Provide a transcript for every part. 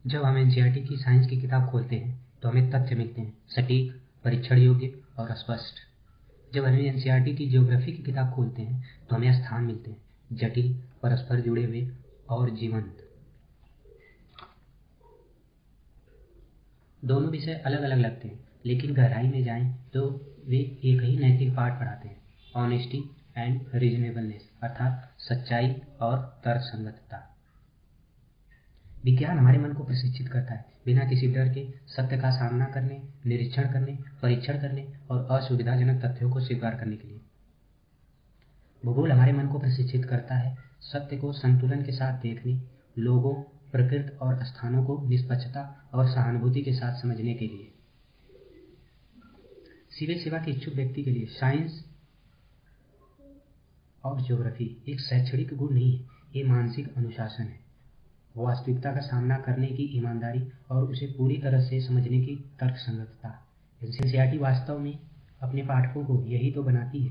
जब हम एनसीईआरटी की साइंस की किताब खोलते हैं तो हमें तथ्य मिलते हैं, सटीक, परीक्षण योग्य और स्पष्ट। जब हम एनसीईआरटी की ज्योग्राफी की किताब खोलते हैं तो हमें स्थान मिलते हैं, जटिल, परस्पर जुड़े हुए और जीवंत। दोनों विषय अलग अलग लगते हैं, लेकिन गहराई में जाएं तो वे एक ही नैतिक पाठ पढ़ाते हैं, ऑनेस्टी एंड रीजनेबलनेस, अर्थात सच्चाई और तर्कसंगतता। विज्ञान हमारे मन को प्रशिक्षित करता है, बिना किसी डर के सत्य का सामना करने, निरीक्षण करने, परीक्षण करने और असुविधाजनक तथ्यों को स्वीकार करने के लिए। भूगोल हमारे मन को प्रशिक्षित करता है, सत्य को संतुलन के साथ देखने, लोगों, प्रकृति और स्थानों को निष्पक्षता और सहानुभूति के साथ समझने के लिए। सिविल सेवा के इच्छुक व्यक्ति के लिए साइंस और ज्योग्राफी एक शैक्षणिक गुण नहीं है, ये मानसिक अनुशासन है। वास्तविकता का सामना करने की ईमानदारी और उसे पूरी तरह से समझने की तर्कसंगतता। एनसीईआरटी वास्तव में अपने पाठकों को यही तो बनाती है,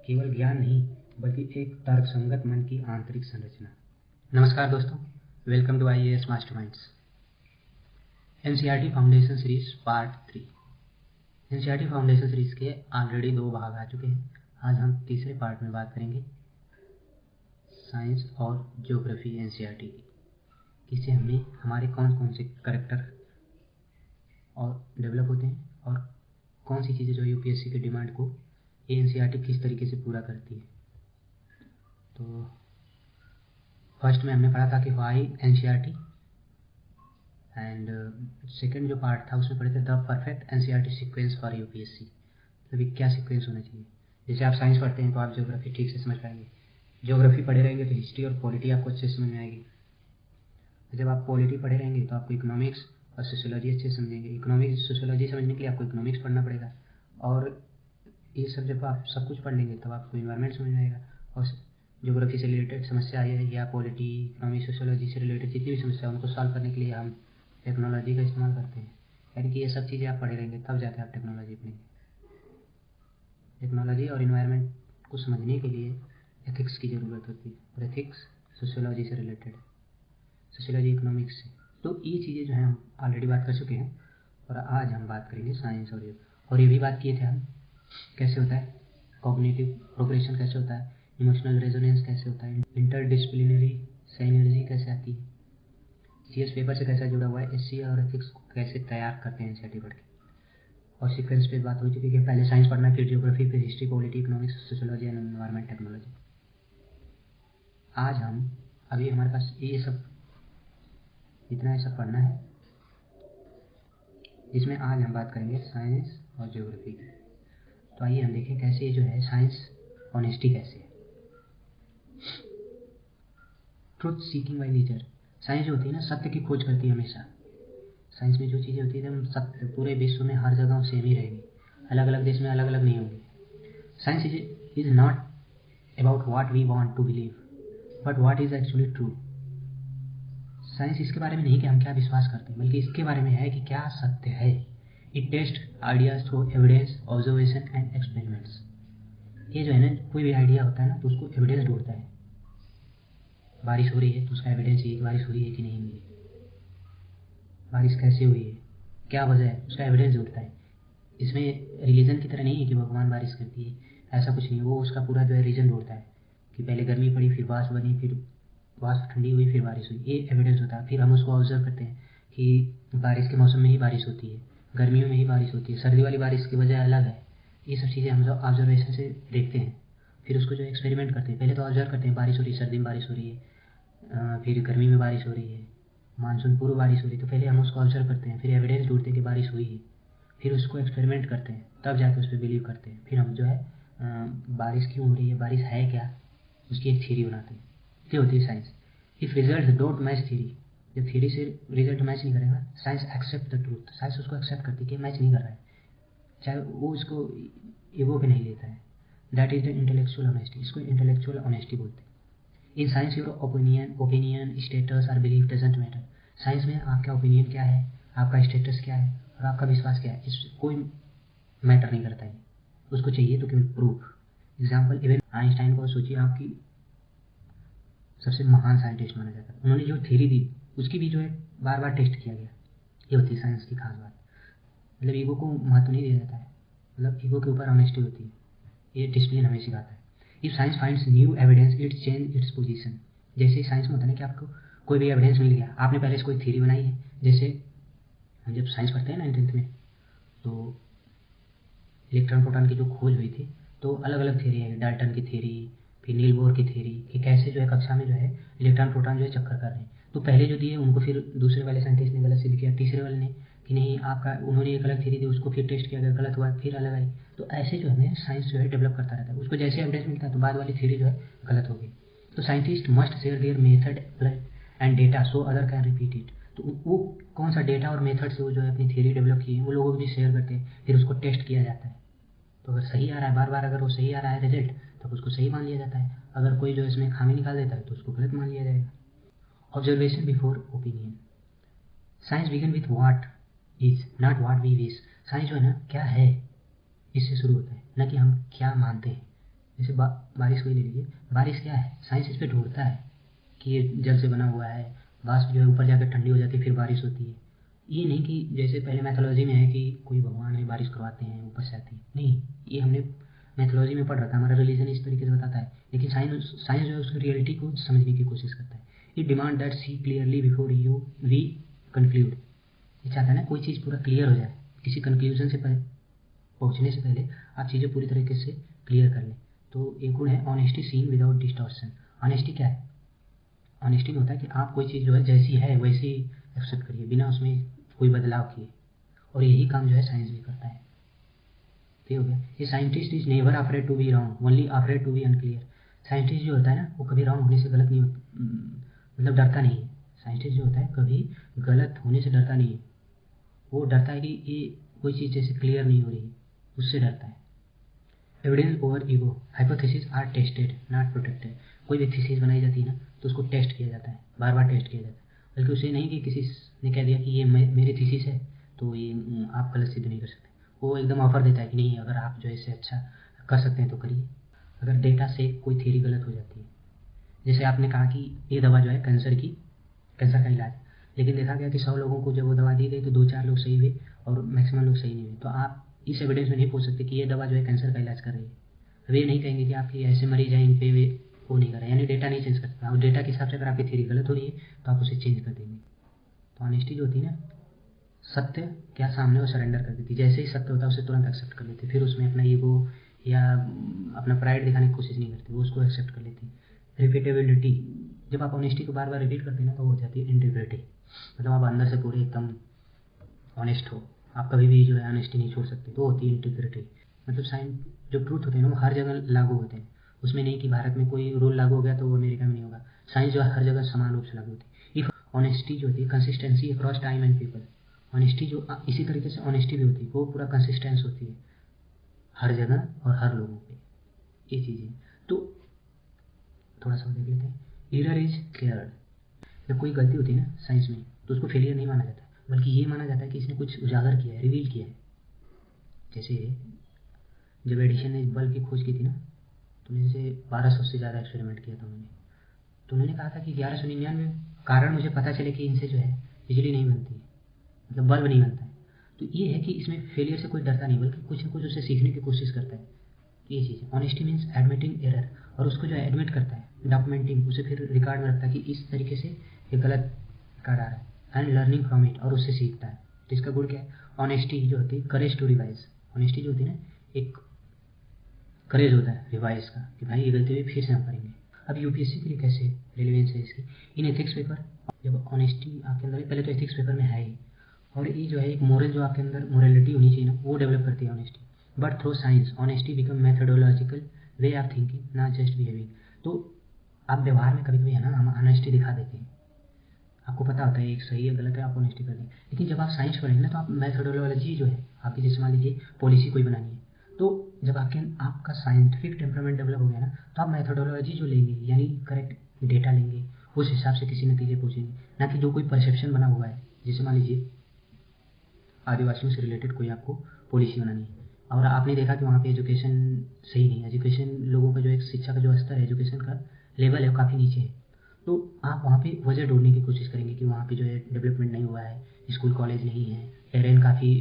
केवल ज्ञान नहीं बल्कि एक तर्कसंगत मन की आंतरिक संरचना। नमस्कार दोस्तों, welcome to IAS Masterminds. NCERT foundation series part 3। NCERT foundation series के ऑलरेडी 2 भाग आ चुके हैं। आज हम तीसरे पार्ट में बात करेंगे साइंस और ज्योग्राफी एनसीईआरटी की। इससे हमें हमारे कौन कौन से करैक्टर और डेवलप होते हैं और कौन सी चीज़ें जो यूपीएससी के डिमांड को एनसीईआरटी किस तरीके से पूरा करती है। तो फर्स्ट में हमने पढ़ा था कि व्हाई एनसीईआरटी, एंड सेकंड जो पार्ट था उसमें पढ़े थे the perfect NCERT sequence for UPSC. मतलब क्या सीक्वेंस होना चाहिए। जैसे आप साइंस पढ़ते हैं तो आप ज्योग्राफी ठीक से समझ पाएंगे, ज्योग्राफी पढ़े रहेंगे तो हिस्ट्री और पॉलिटी आपको अच्छे से समझ में आएगी। जब आप पॉलिटी पढ़े रहेंगे तो आपको इकोनॉमिक्स और सोशियोलॉजी अच्छे से समझेंगे। इकोनॉमिक्स सोशियोलॉजी समझने के लिए आपको इकोनॉमिक्स पढ़ना पड़ेगा, और ये सब जब आप सब कुछ पढ़ लेंगे तब आपको इन्वायरमेंट समझ में आएगा। और ज्योग्राफी से रिलेटेड समस्या है या पॉलिटी, इकोनॉमिक्स, सोशियोलॉजी से रिलेटेड जितनी भी समस्या है उनको सॉल्व करने के लिए हम टेक्नोलॉजी का इस्तेमाल करते हैं। यानी कि ये सब चीज़ें आप पढ़े रहेंगे तब जाते आप टेक्नोलॉजी पढ़ेंगे। टेक्नोलॉजी और इन्वायरमेंट को समझने के लिए एथिक्स की ज़रूरत होती है, और एथिक्स सोशियोलॉजी से रिलेटेड है, सोशियोलॉजी इकोनॉमिक्स से। तो ये चीज़ें जो है हम ऑलरेडी बात कर चुके हैं, और आज हम बात करेंगे साइंस और ये भी बात किए थे हम कैसे होता है कॉग्निटिव प्रोग्रेशन, कैसे होता है इमोशनल रेजोनेंस, कैसे होता है इंटरडिसिप्लिनरी सिनर्जी, कैसे आती है सीएस पेपर से कैसा जुड़ा हुआ है, एससी और एथिक्स को कैसे तैयार करते हैं एनसीईआरटी पढ़ के। और सीक्वेंस पे बात हो चुकी है, पहले साइंस पढ़ना, फिर ज्योग्राफी, फिर history, polity, economics, sociology and environment technology. आज हम अभी हमारे पास ये सब इतना ऐसा पढ़ना है, जिसमें आज हम बात करेंगे साइंस और ज्योग्राफी की। तो आइए हम देखें कैसे जो है साइंस ऑनेस्टी कैसे है। Truth seeking by nature, science जो होती है ना सत्य की खोज करती है हमेशा। साइंस में जो चीज़ें होती है हम सत्य पूरे विश्व में हर जगह सेम ही रहेंगी, अलग अलग देश में अलग अलग नहीं होंगी। Science is not about what we want to believe but what is actually true. Science इसके बारे में नहीं कि हम क्या विश्वास करते हैं, बल्कि इसके बारे में है कि क्या सत्य है। It taste ideas through evidence, observation and experiments. ये जो है ना, कोई भी आइडिया होता है ना तो उसको एविडेंस ढूंढता है। बारिश हो रही है तो उसका एविडेंस ये कि बारिश हुई है कि नहीं हुई है, बारिश कैसे हुई है, क्या वजह है, उसका एविडेंस ढूंढता है। इसमें रिलीजन की तरह नहीं है कि भगवान बारिश करती है, ऐसा कुछ नहीं। वो उसका पूरा जो है रीजन ढूंढता है कि पहले गर्मी पड़ी, फिर बारिश बनी, फिर बारिश ठंडी हुई, फिर बारिश हुई। ये एविडेंस होता है। फिर हम उसको ऑब्जर्व करते हैं कि बारिश के मौसम में ही बारिश होती है, गर्मियों में ही बारिश होती है, सर्दी वाली बारिश की वजह अलग है। ये सब चीज़ें हम लोग ऑब्जर्वेशन से देखते हैं। फिर उसको जो एक्सपेरिमेंट करते हैं, पहले तो ऑब्जर्व करते हैं बारिश हो रही है, सर्दी में बारिश हो रही है, फिर गर्मी में बारिश हो रही है, मानसून पूर्व बारिश हो रही है। तो पहले हम उसको ऑब्जर्व करते हैं, फिर एविडेंस ढूंढते हैं कि बारिश हुई है, फिर उसको एक्सपेरिमेंट करते हैं, तब जाके उस पर बिलीव करते हैं। फिर हम जो है बारिश क्यों हो रही है, बारिश है क्या, उसकी एक थ्योरी बनाते हैं। ये होती है science. If result don't match theory, जब थ्योरी से रिजल्ट मैच नहीं करेगा, science accept the truth. Science उसको एक्सेप्ट करती है कि मैच नहीं कर रहा है, चाहे वो इसको ईगो पे नहीं लेता है। That is the intellectual honesty. इसको इंटेलेक्चुअल ऑनेस्टी बोलते हैं। In science your opinion status और बिलीफ डजंट मैटर। साइंस में आपका ओपिनियन क्या है, आपका स्टेटस क्या है और आपका विश्वास क्या है, इस कोई मैटर नहीं करता है। उसको चाहिए तो केवल प्रूफ। एग्जाम्पल, इवन आइंस्टाइन को सोचिए, आपकी सबसे महान साइंटिस्ट माना जाता है। उन्होंने जो थ्योरी दी उसकी भी जो है बार बार टेस्ट किया गया। ये होती है साइंस की खास बात। मतलब ईगो को महत्व नहीं दिया जाता है, मतलब ईगो के ऊपर ऑनेस्टी होती है। ये डिसिप्लिन हमें सिखाता है। If science finds new evidence it change its position. जैसे साइंस में होता है ना कि आपको कोई भी एविडेंस मिल गया, आपने पहले से कोई थ्योरी बनाई है। जैसे हम जब साइंस पढ़ते हैं ना 9th में, तो इलेक्ट्रॉन प्रोटॉन की जो खोज हुई थी, तो अलग अलग थ्योरी है, डाल्टन की थ्योरी, फिर नील बोर की थ्योरी, कि कैसे जो है कक्षा में जो है इलेक्ट्रॉन प्रोटॉन जो है चक्कर कर रहे हैं। तो पहले जो दिए उनको फिर दूसरे वाले साइंटिस्ट ने गलत सिद्ध किया, तीसरे वाले ने कि नहीं आपका, उन्होंने एक अलग थ्योरी दी, उसको फिर टेस्ट किया गया, गलत हुआ, फिर अलग आई। तो ऐसे जो है साइंस जो है डेवलप करता रहता है। उसको जैसे एविडेंस मिलता है तो बाद वाली थ्योरी जो है गलत हो गई। तो scientist must share their method and data so other can repeat it. तो वो कौन सा डेटा और मेथड से वो जो है अपनी थ्योरी डेवलप की है वो लोगों को भी शेयर करते हैं, फिर उसको टेस्ट किया जाता है। तो अगर सही आ रहा है बार बार, अगर वो सही आ रहा है रिजल्ट, तब उसको सही मान लिया जाता है। अगर कोई जो इसमें खामी निकाल देता है तो उसको गलत मान लिया जाएगा। Observation before opinion. Science begin with what is not what we wish. Science जो है ना क्या है इससे शुरू होता है, न कि हम क्या मानते हैं। जैसे बारिश को ही ले लीजिए, बारिश क्या है, साइंस इस पर ढूंढता है कि ये जल से बना हुआ है, बाष्प जो है ऊपर जाकर ठंडी हो जाती है, फिर बारिश होती है। ये नहीं कि जैसे पहले मैथोलॉजी में है कि कोई भगवान है बारिश करवाते हैं ऊपर से आती है, नहीं, ये हमने मैथोलॉजी में पढ़ रखा है, हमारा रिलीजन इस तरीके से बताता है। लेकिन साइंस साइंस जो है उसकी रियलिटी को समझने की कोशिश करता है। ये demand that see clearly before you we conclude. ये चाहता है ना कोई चीज़ पूरा क्लियर हो जाए, किसी कंक्लूजन से पहुंचने से पहले आप चीज़ें पूरी तरीके से क्लियर कर लें। तो एक गुण है honesty seen without distortion. Honesty क्या है, ऑनेस्टी में होता है कि आप कोई चीज़ जो है जैसी है वैसी एक्सेप्ट करिए, बिना उसमें कोई बदलाव किए। और यही काम जो है साइंस भी करता है। ठीक हो गया। ये scientist is never afraid to be wrong, only afraid to be unclear. Scientist जो होता है ना वो कभी रॉन्ग होने से गलत नहीं मतलब डरता नहीं है। साइंटिस्ट जो होता है कभी गलत होने से डरता नहीं है। वो डरता है कि ये कोई चीज़ जैसे क्लियर नहीं हो रही है, उससे डरता है। Evidence over ego. Hypothesis are tested not protected. कोई भी थीसिस बनाई जाती है ना तो उसको टेस्ट किया जाता है, बार बार टेस्ट किया जाता है। बल्कि उसे नहीं कि किसी ने कह दिया कि ये मेरी थीसिस है तो ये आप गलत सिद्ध नहीं कर सकते। वो एकदम ऑफर देता है कि नहीं, अगर आप जो है इससे अच्छा कर सकते हैं तो करिए। अगर डेटा से कोई थ्योरी गलत हो जाती है, जैसे आपने कहा कि ये दवा जो है कैंसर का इलाज, लेकिन देखा गया कि 100 लोगों को जब वो दवा दी गई तो 2-4 लोग सही हुए और मैक्सिमम लोग सही नहीं हुए। तो आप इस एविडेंस में नहीं पूछ सकते कि ये दवा जो है कैंसर का इलाज कर रही है। अब ये नहीं कहेंगे कि आपकी ऐसे मरीज हैं इन पे वे वो नहीं कर रहे, यानी डेटा नहीं चेंज कर सकता। और डेटा के हिसाब से अगर आपकी थ्योरी गलत हो रही है तो आप उसे चेंज कर देंगे। तो ऑनेस्टी जो होती है ना, सत्य क्या सामने वो सरेंडर कर देती, जैसे ही सत्य होता है उसे तुरंत एक्सेप्ट कर लेती, फिर उसमें अपना ईगो या अपना प्राइड दिखाने की कोशिश नहीं करती, वो उसको एक्सेप्ट कर लेती। रिपीटेबिलिटी। जब आप ऑनेस्टी को बार बार रिपीट करते हैं ना तो हो जाती है इंटीग्रिटी। मतलब आप अंदर से पूरे एकदम ऑनेस्ट हो, आप कभी भी जो है ऑनेस्टी नहीं छोड़ सकते, तो होती है इंटीग्रिटी। मतलब साइंस जो ट्रूथ होते हैं ना वो हर जगह लागू होते हैं। उसमें नहीं कि भारत में कोई रूल लागू हो गया तो वो अमेरिका में नहीं होगा। साइंस जो है हर जगह समान रूप से लागू होती है। इफ ऑनेस्टी जो होती है consistency across time and people. Honesty जो इसी तरीके से ऑनेस्टी भी होती है, वो पूरा कंसिस्टेंस होती है हर जगह और हर लोगों पे, ये चीज़ें। तो थोड़ा सा देख लेते हैं। Error is cleared. जब कोई गलती होती है ना साइंस में तो उसको फेलियर नहीं माना जाता, बल्कि ये माना जाता है कि इसने कुछ उजागर किया है, रिवील किया है। जैसे जब एडिशन ने बल्ब की खोज की थी ना, तो जैसे 1200 से ज़्यादा एक्सपेरिमेंट किया था उन्होंने। तो उन्होंने कहा था कि 1199 कारण मुझे पता चले कि इनसे जो है बिजली नहीं बनती है, मतलब बल्ब नहीं बनता है। तो ये है कि इसमें फेलियर से कोई डरता नहीं, बल्कि कुछ न कुछ उसे सीखने की कोशिश करता है। ये चीज़ है ऑनेस्टी मीन्स एडमिटिंग एरर। और उसको जो है एडमिट करता है, डॉक्यूमेंटिंग, उसे फिर रिकॉर्ड में रखता है कि इस तरीके से ये गलत रिकॉर्ड आ रहा है, एंड लर्निंग फ्रॉम इट, और उससे सीखता है। तो इसका गुण क्या है, ऑनेस्टी जो होती है, करेज टू रिवाइज। ऑनेस्टी जो होती है ना, एक करेज होता है रिवाइज का कि भाई ये गलती हुई फिर से हम करेंगे। अब यूपीएससी के लिए कैसे रिलेवेंस है इसकी, इन एथिक्स पेपर जब ऑनेस्टी आपके अंदर, पहले तो एथिक्स पेपर में है ही, और ये जो है एक मोरल जो आपके अंदर मोरलिटी होनी चाहिए ना, वो डेवलप करती है honesty. But through science honesty become methodological way of thinking, not just behaving. तो आप व्यवहार में कभी कभी है ना हम ऑनेस्टी दिखा देते हैं, आपको पता होता है एक सही है गलत है, आप ऑनेस्टी कर दें। लेकिन जब आप साइंस पढ़ेंगे ना तो आप मेथोडोलॉजी जो है आपकी, जैसे मान लीजिए पॉलिसी कोई बनानी है, तो जब आपका साइंटिफिक टेम्परामेंट डेवलप हो गया ना तो आप मेथोडोलॉजी जो लेंगे यानी करेक्ट डेटा लेंगे, उस हिसाब से किसी नतीजे पहुँचेंगे, ना कि जो कोई परसेप्शन बना हुआ है। जैसे मान लीजिए आदिवासियों से रिलेटेड कोई आपको पॉलिसी बनानी है और आपने देखा कि वहाँ पे एजुकेशन सही नहीं है, एजुकेशन लोगों का जो एक शिक्षा का जो स्तर है, एजुकेशन का लेवल है, काफ़ी नीचे है। तो आप वहाँ पे वजह ढूंढने की कोशिश करेंगे कि वहाँ पे जो है डेवलपमेंट नहीं हुआ है, स्कूल कॉलेज नहीं है, टेरेन काफ़ी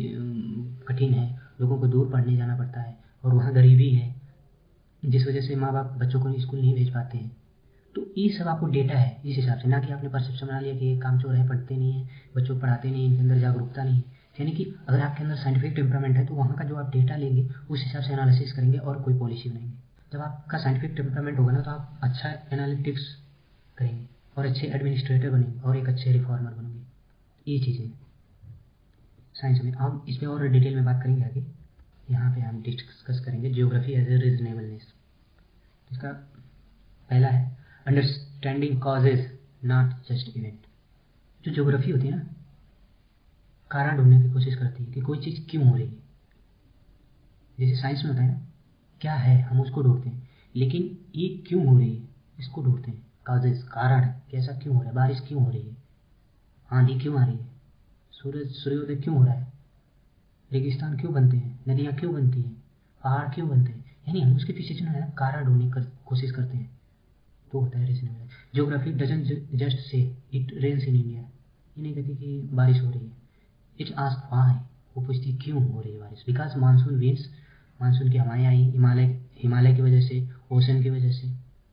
कठिन है, लोगों को दूर पढ़ने जाना पड़ता है, और वहाँ गरीबी है जिस वजह से माँ बाप बच्चों को स्कूल नहीं भेज पाते हैं। तो ये सब आपको डेटा है इस हिसाब से, ना कि आपने परसेप्शन बना लिया कि ये कामचोर है, पढ़ते नहीं है, बच्चों को पढ़ाते नहीं, इनके अंदर जागरूकता नहीं है। यानी कि अगर आपके अंदर साइंटिफिक टेम्परामेंट है तो वहाँ का जो आप डेटा लेंगे उस हिसाब से एनालिसिस करेंगे और कोई पॉलिसी बनाएंगे। जब आपका साइंटिफिक टेम्परामेंट होगा ना तो आप अच्छा एनालिटिक्स करेंगे और अच्छे एडमिनिस्ट्रेटर बनेंगे और एक अच्छे रिफॉर्मर बनेंगे। ये चीज़ें साइंस में हम इस पर और डिटेल में बात करेंगे आगे। यहाँ पे हम डिस्कस करेंगे ज्योग्राफी एज ए रीजनेबलनेस। इसका पहला है understanding causes not just event. जो ज्योग्राफी होती है ना, कारण ढूंढने की कोशिश करती है कि कोई चीज़ क्यों हो रही है। जैसे साइंस में होता है ना, क्या है हम उसको ढूंढते हैं, लेकिन ये क्यों हो रही है इसको ढूंढते हैं। कॉजेज कारण है कि ऐसा क्यों हो रहा है, बारिश क्यों हो रही है, आंधी क्यों आ रही है, सूर्योदय क्यों हो रहा है, रेगिस्तान क्यों बनते हैं, नदियाँ क्यों बनती हैं, पहाड़ क्यों बनते हैं। यानी हम उसके पीछे जो है कारण ढूंढने की कोशिश करते हैं, तो होता है reasonable. Geography doesn't just say it rains in India. ये नहीं कहती कि बारिश हो रही है, इट्स आस्क व्हाई। वो पूछती है क्यों हो रही है बारिश। बिकॉज मानसून विंड्स, मानसून की हवाएं आई हिमालय की वजह से, ओशन की वजह से।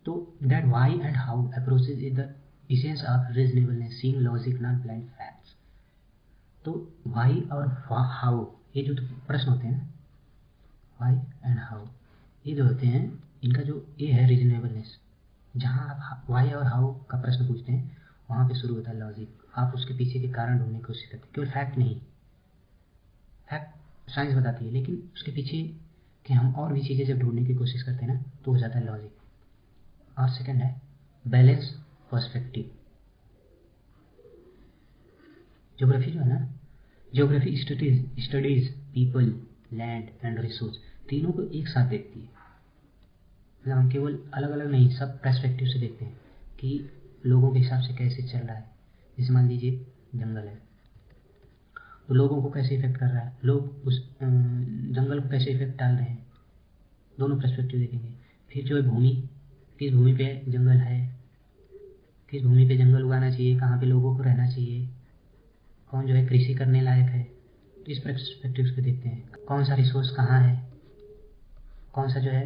तो that why and how approaches is the essence of reasonableness, seeing logic not blind facts. तो व्हाई और हाउ, ये जो प्रश्न होते हैं, व्हाई एंड हाउ, ये जो होते हैं, इनका जो ये है रीजनेबलनेस। जहाँ आप वाई और हाउ का प्रश्न पूछते हैं वहाँ पे शुरू होता है लॉजिक। आप उसके पीछे के कारण ढूंढने की कोशिश करते हैं, केवल फैक्ट नहीं। फैक्ट साइंस बताती है, लेकिन उसके पीछे कि हम और भी चीज़ें जब ढूंढने की कोशिश करते हैं ना तो हो जाता है लॉजिक। और सेकंड है बैलेंस पर्सपेक्टिव। ज्योग्राफी जो है ना, geography studies people, land and resource, तीनों को एक साथ देखती है। मतलब हम केवल अलग अलग नहीं, सब पर्सपेक्टिव से देखते हैं कि लोगों के हिसाब से कैसे चल रहा है। जैसे मान लीजिए जंगल है, तो लोगों को कैसे इफेक्ट कर रहा है, लोग उस जंगल को कैसे इफेक्ट डाल रहे हैं, दोनों पर्सपेक्टिव देखेंगे। फिर जो है भूमि, किस भूमि पे जंगल है, किस भूमि पे जंगल उगाना चाहिए, कहाँ पे लोगों को रहना चाहिए, कौन जो है कृषि करने लायक है, तो इस पर्सपेक्टिव से देखते हैं। कौन सा रिसोर्स कहाँ है, कौन सा जो है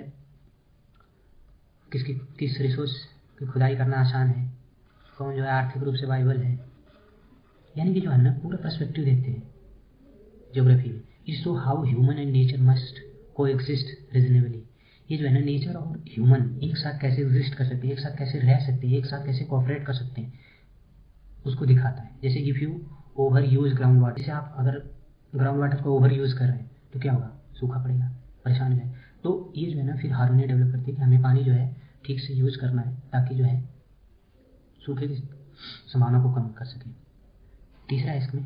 किस रिसोर्स की खुदाई करना आसान है, कौन जो है आर्थिक रूप से वाइबल है। यानी कि जो है ना पूरा पर्सपेक्टिव देखते हैं ज्योग्राफी में। Is show how human and nature must को एग्जिस्ट रीजनेबली। ये जो है ना नेचर और ह्यूमन एक साथ कैसे एग्जिस्ट कर सकते हैं, एक साथ कैसे रह सकते हैं, एक साथ कैसे कोऑपरेट कर सकते हैं, उसको दिखाता है। जैसे if you over use ground water, जैसे आप अगर ग्राउंड वाटर को ओवर यूज कर रहे हैं तो क्या होगा, सूखा पड़ेगा, परेशान हो जाए। तो ये जो है ना फिर हार्मोनी डेवलप करती है कि हमें पानी जो है ठीक से यूज करना है ताकि जो है सूखे की संभावना को कम कर सके। तीसरा है इसमें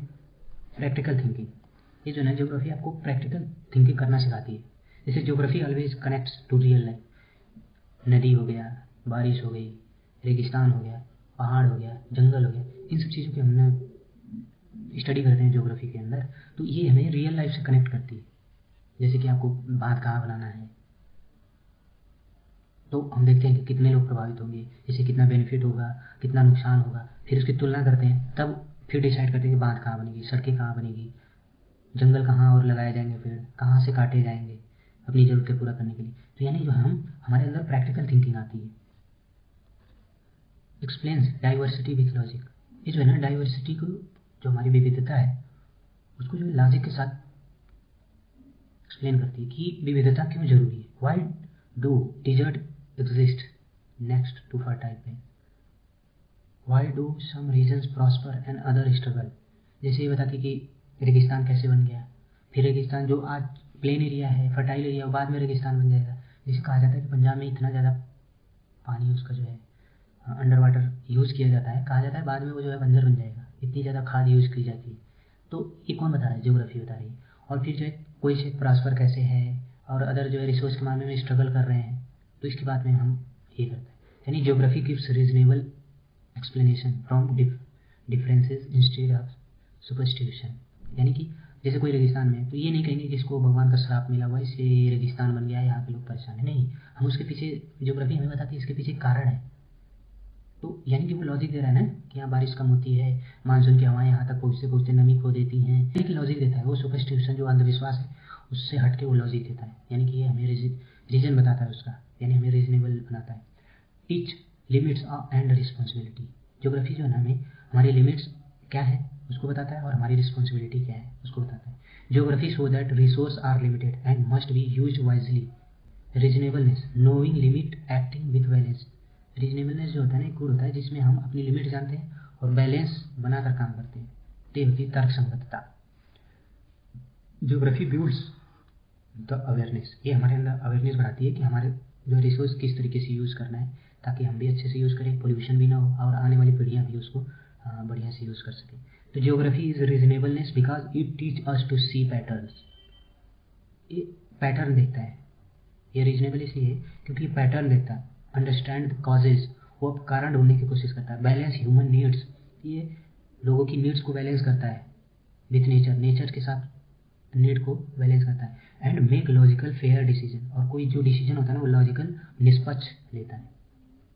प्रैक्टिकल थिंकिंग। ये जो है ना ज्योग्राफी आपको प्रैक्टिकल थिंकिंग करना सिखाती है। जैसे geography always connects to real life. नदी हो गया, बारिश हो गई, रेगिस्तान हो गया, पहाड़ हो गया, जंगल हो गया, इन सब चीज़ों की हमने स्टडी करते हैं ज्योग्राफी के अंदर। तो ये हमें रियल लाइफ से कनेक्ट करती है। जैसे कि आपको बांध कहाँ बनाना है, तो हम देखते हैं कि कितने लोग प्रभावित होंगे, इससे कितना बेनिफिट होगा, कितना नुकसान होगा, फिर उसकी तुलना करते हैं, तब फिर डिसाइड करते हैं कि बांध कहाँ बनेगी, सड़कें कहाँ बनेगी, जंगल कहाँ और लगाए जाएंगे, पेड़ कहाँ से काटे जाएंगे अपनी ज़रूरतें पूरा करने के लिए। तो यानी जो हमारे अंदर प्रैक्टिकल थिंकिंग आती है। Explains diversity with logic. ये जो है ना डाइवर्सिटी को, जो हमारी विविधता है उसको जो लॉजिक के साथ एक्सप्लेन करती है कि विविधता क्यों जरूरी है। Why do desert exist next to fertile plain, why do some regions prosper and other struggle. जैसे ये बताती कि रेगिस्तान कैसे बन गया, फिर रेगिस्तान जो आज प्लेन एरिया है, फर्टाइल एरिया, बाद में रेगिस्तान बन जाएगा। जैसे कहा जाता है कि पंजाब में इतना ज़्यादा पानी उसका जो है अंडर वाटर यूज़ किया जाता है, कहा जाता है बाद में वो जो है बंजर बन जाएगा, इतनी ज़्यादा खाद यूज़ की जाती है। तो ये कौन बता रहा है, ज्योग्राफी बता रही है। और फिर जो है कोई क्षेत्र प्रॉस्पर कैसे है और अदर जो है रिसोर्स के मामले में स्ट्रगल कर रहे हैं, तो इसके बाद में हम ये करते हैं। यानी geography gives reasonable explanation from differences instead of superstition. यानी कि जैसे कोई रेगिस्तान में है तो ये नहीं कहेंगे कि इसको भगवान का श्राप मिला हुआ है इसलिए रेगिस्तान बन गया है, यहाँ के लोग परेशान है। नहीं, हम उसके पीछे ज्योग्राफी हमें बताती है इसके पीछे कारण है। तो यानी कि वो लॉजिक दे रहा है ना कि यहाँ बारिश कम होती है, मानसून की हवाएं यहाँ तक पहुँचते पहुँचते नमी खो देती हैं, एक लॉजिक देता है। वो सुपरस्टिट्यूशन जो अंधविश्वास है उससे हट के वो लॉजिक देता है, यानी कि ये हमें रीजन बताता है उसका, यानी हमें रीजनेबल बनाता है। Teach limits and responsibility, geography जो है ना हमें हमारी लिमिट्स क्या है उसको बताता है और हमारी रिस्पॉन्सिबिलिटी क्या है उसको बताता है। Geography show that resource are limited and must be used wisely. Reasonableness, knowing limit, acting with balance. Reasonableness जो होता है ना एक गुण होता है जिसमें हम अपनी लिमिट जानते हैं और बैलेंस बनाकर काम करते हैं, ये होती है तर्क संगतता। ज्योग्राफी बिल्ड्स द अवेयरनेस, ये हमारे अंदर अवेयरनेस बढ़ाती है कि हमारे जो रिसोर्स किस तरीके से यूज़ करना है ताकि हम भी अच्छे से यूज़ करें, पोल्यूशन भी ना हो और आने वाली पीढ़ियाँ भी उसको बढ़िया से यूज़ कर सकें। तो geography is reasonableness because it teach us to see patterns, ये पैटर्न देखता है। ये रीजनेबल इसलिए है क्योंकि ये पैटर्न देखता है। अंडरस्टैंड द कॉजेज, वो अब कारण ढूंढने की कोशिश करता है। बैलेंस ह्यूमन नीड्स, ये लोगों की नीड्स को बैलेंस करता है विथ नेचर, नेचर के साथ नीड को बैलेंस करता है। And make logical fair decision, और कोई जो डिसीजन होता है ना वो लॉजिकल निष्पक्ष लेता है।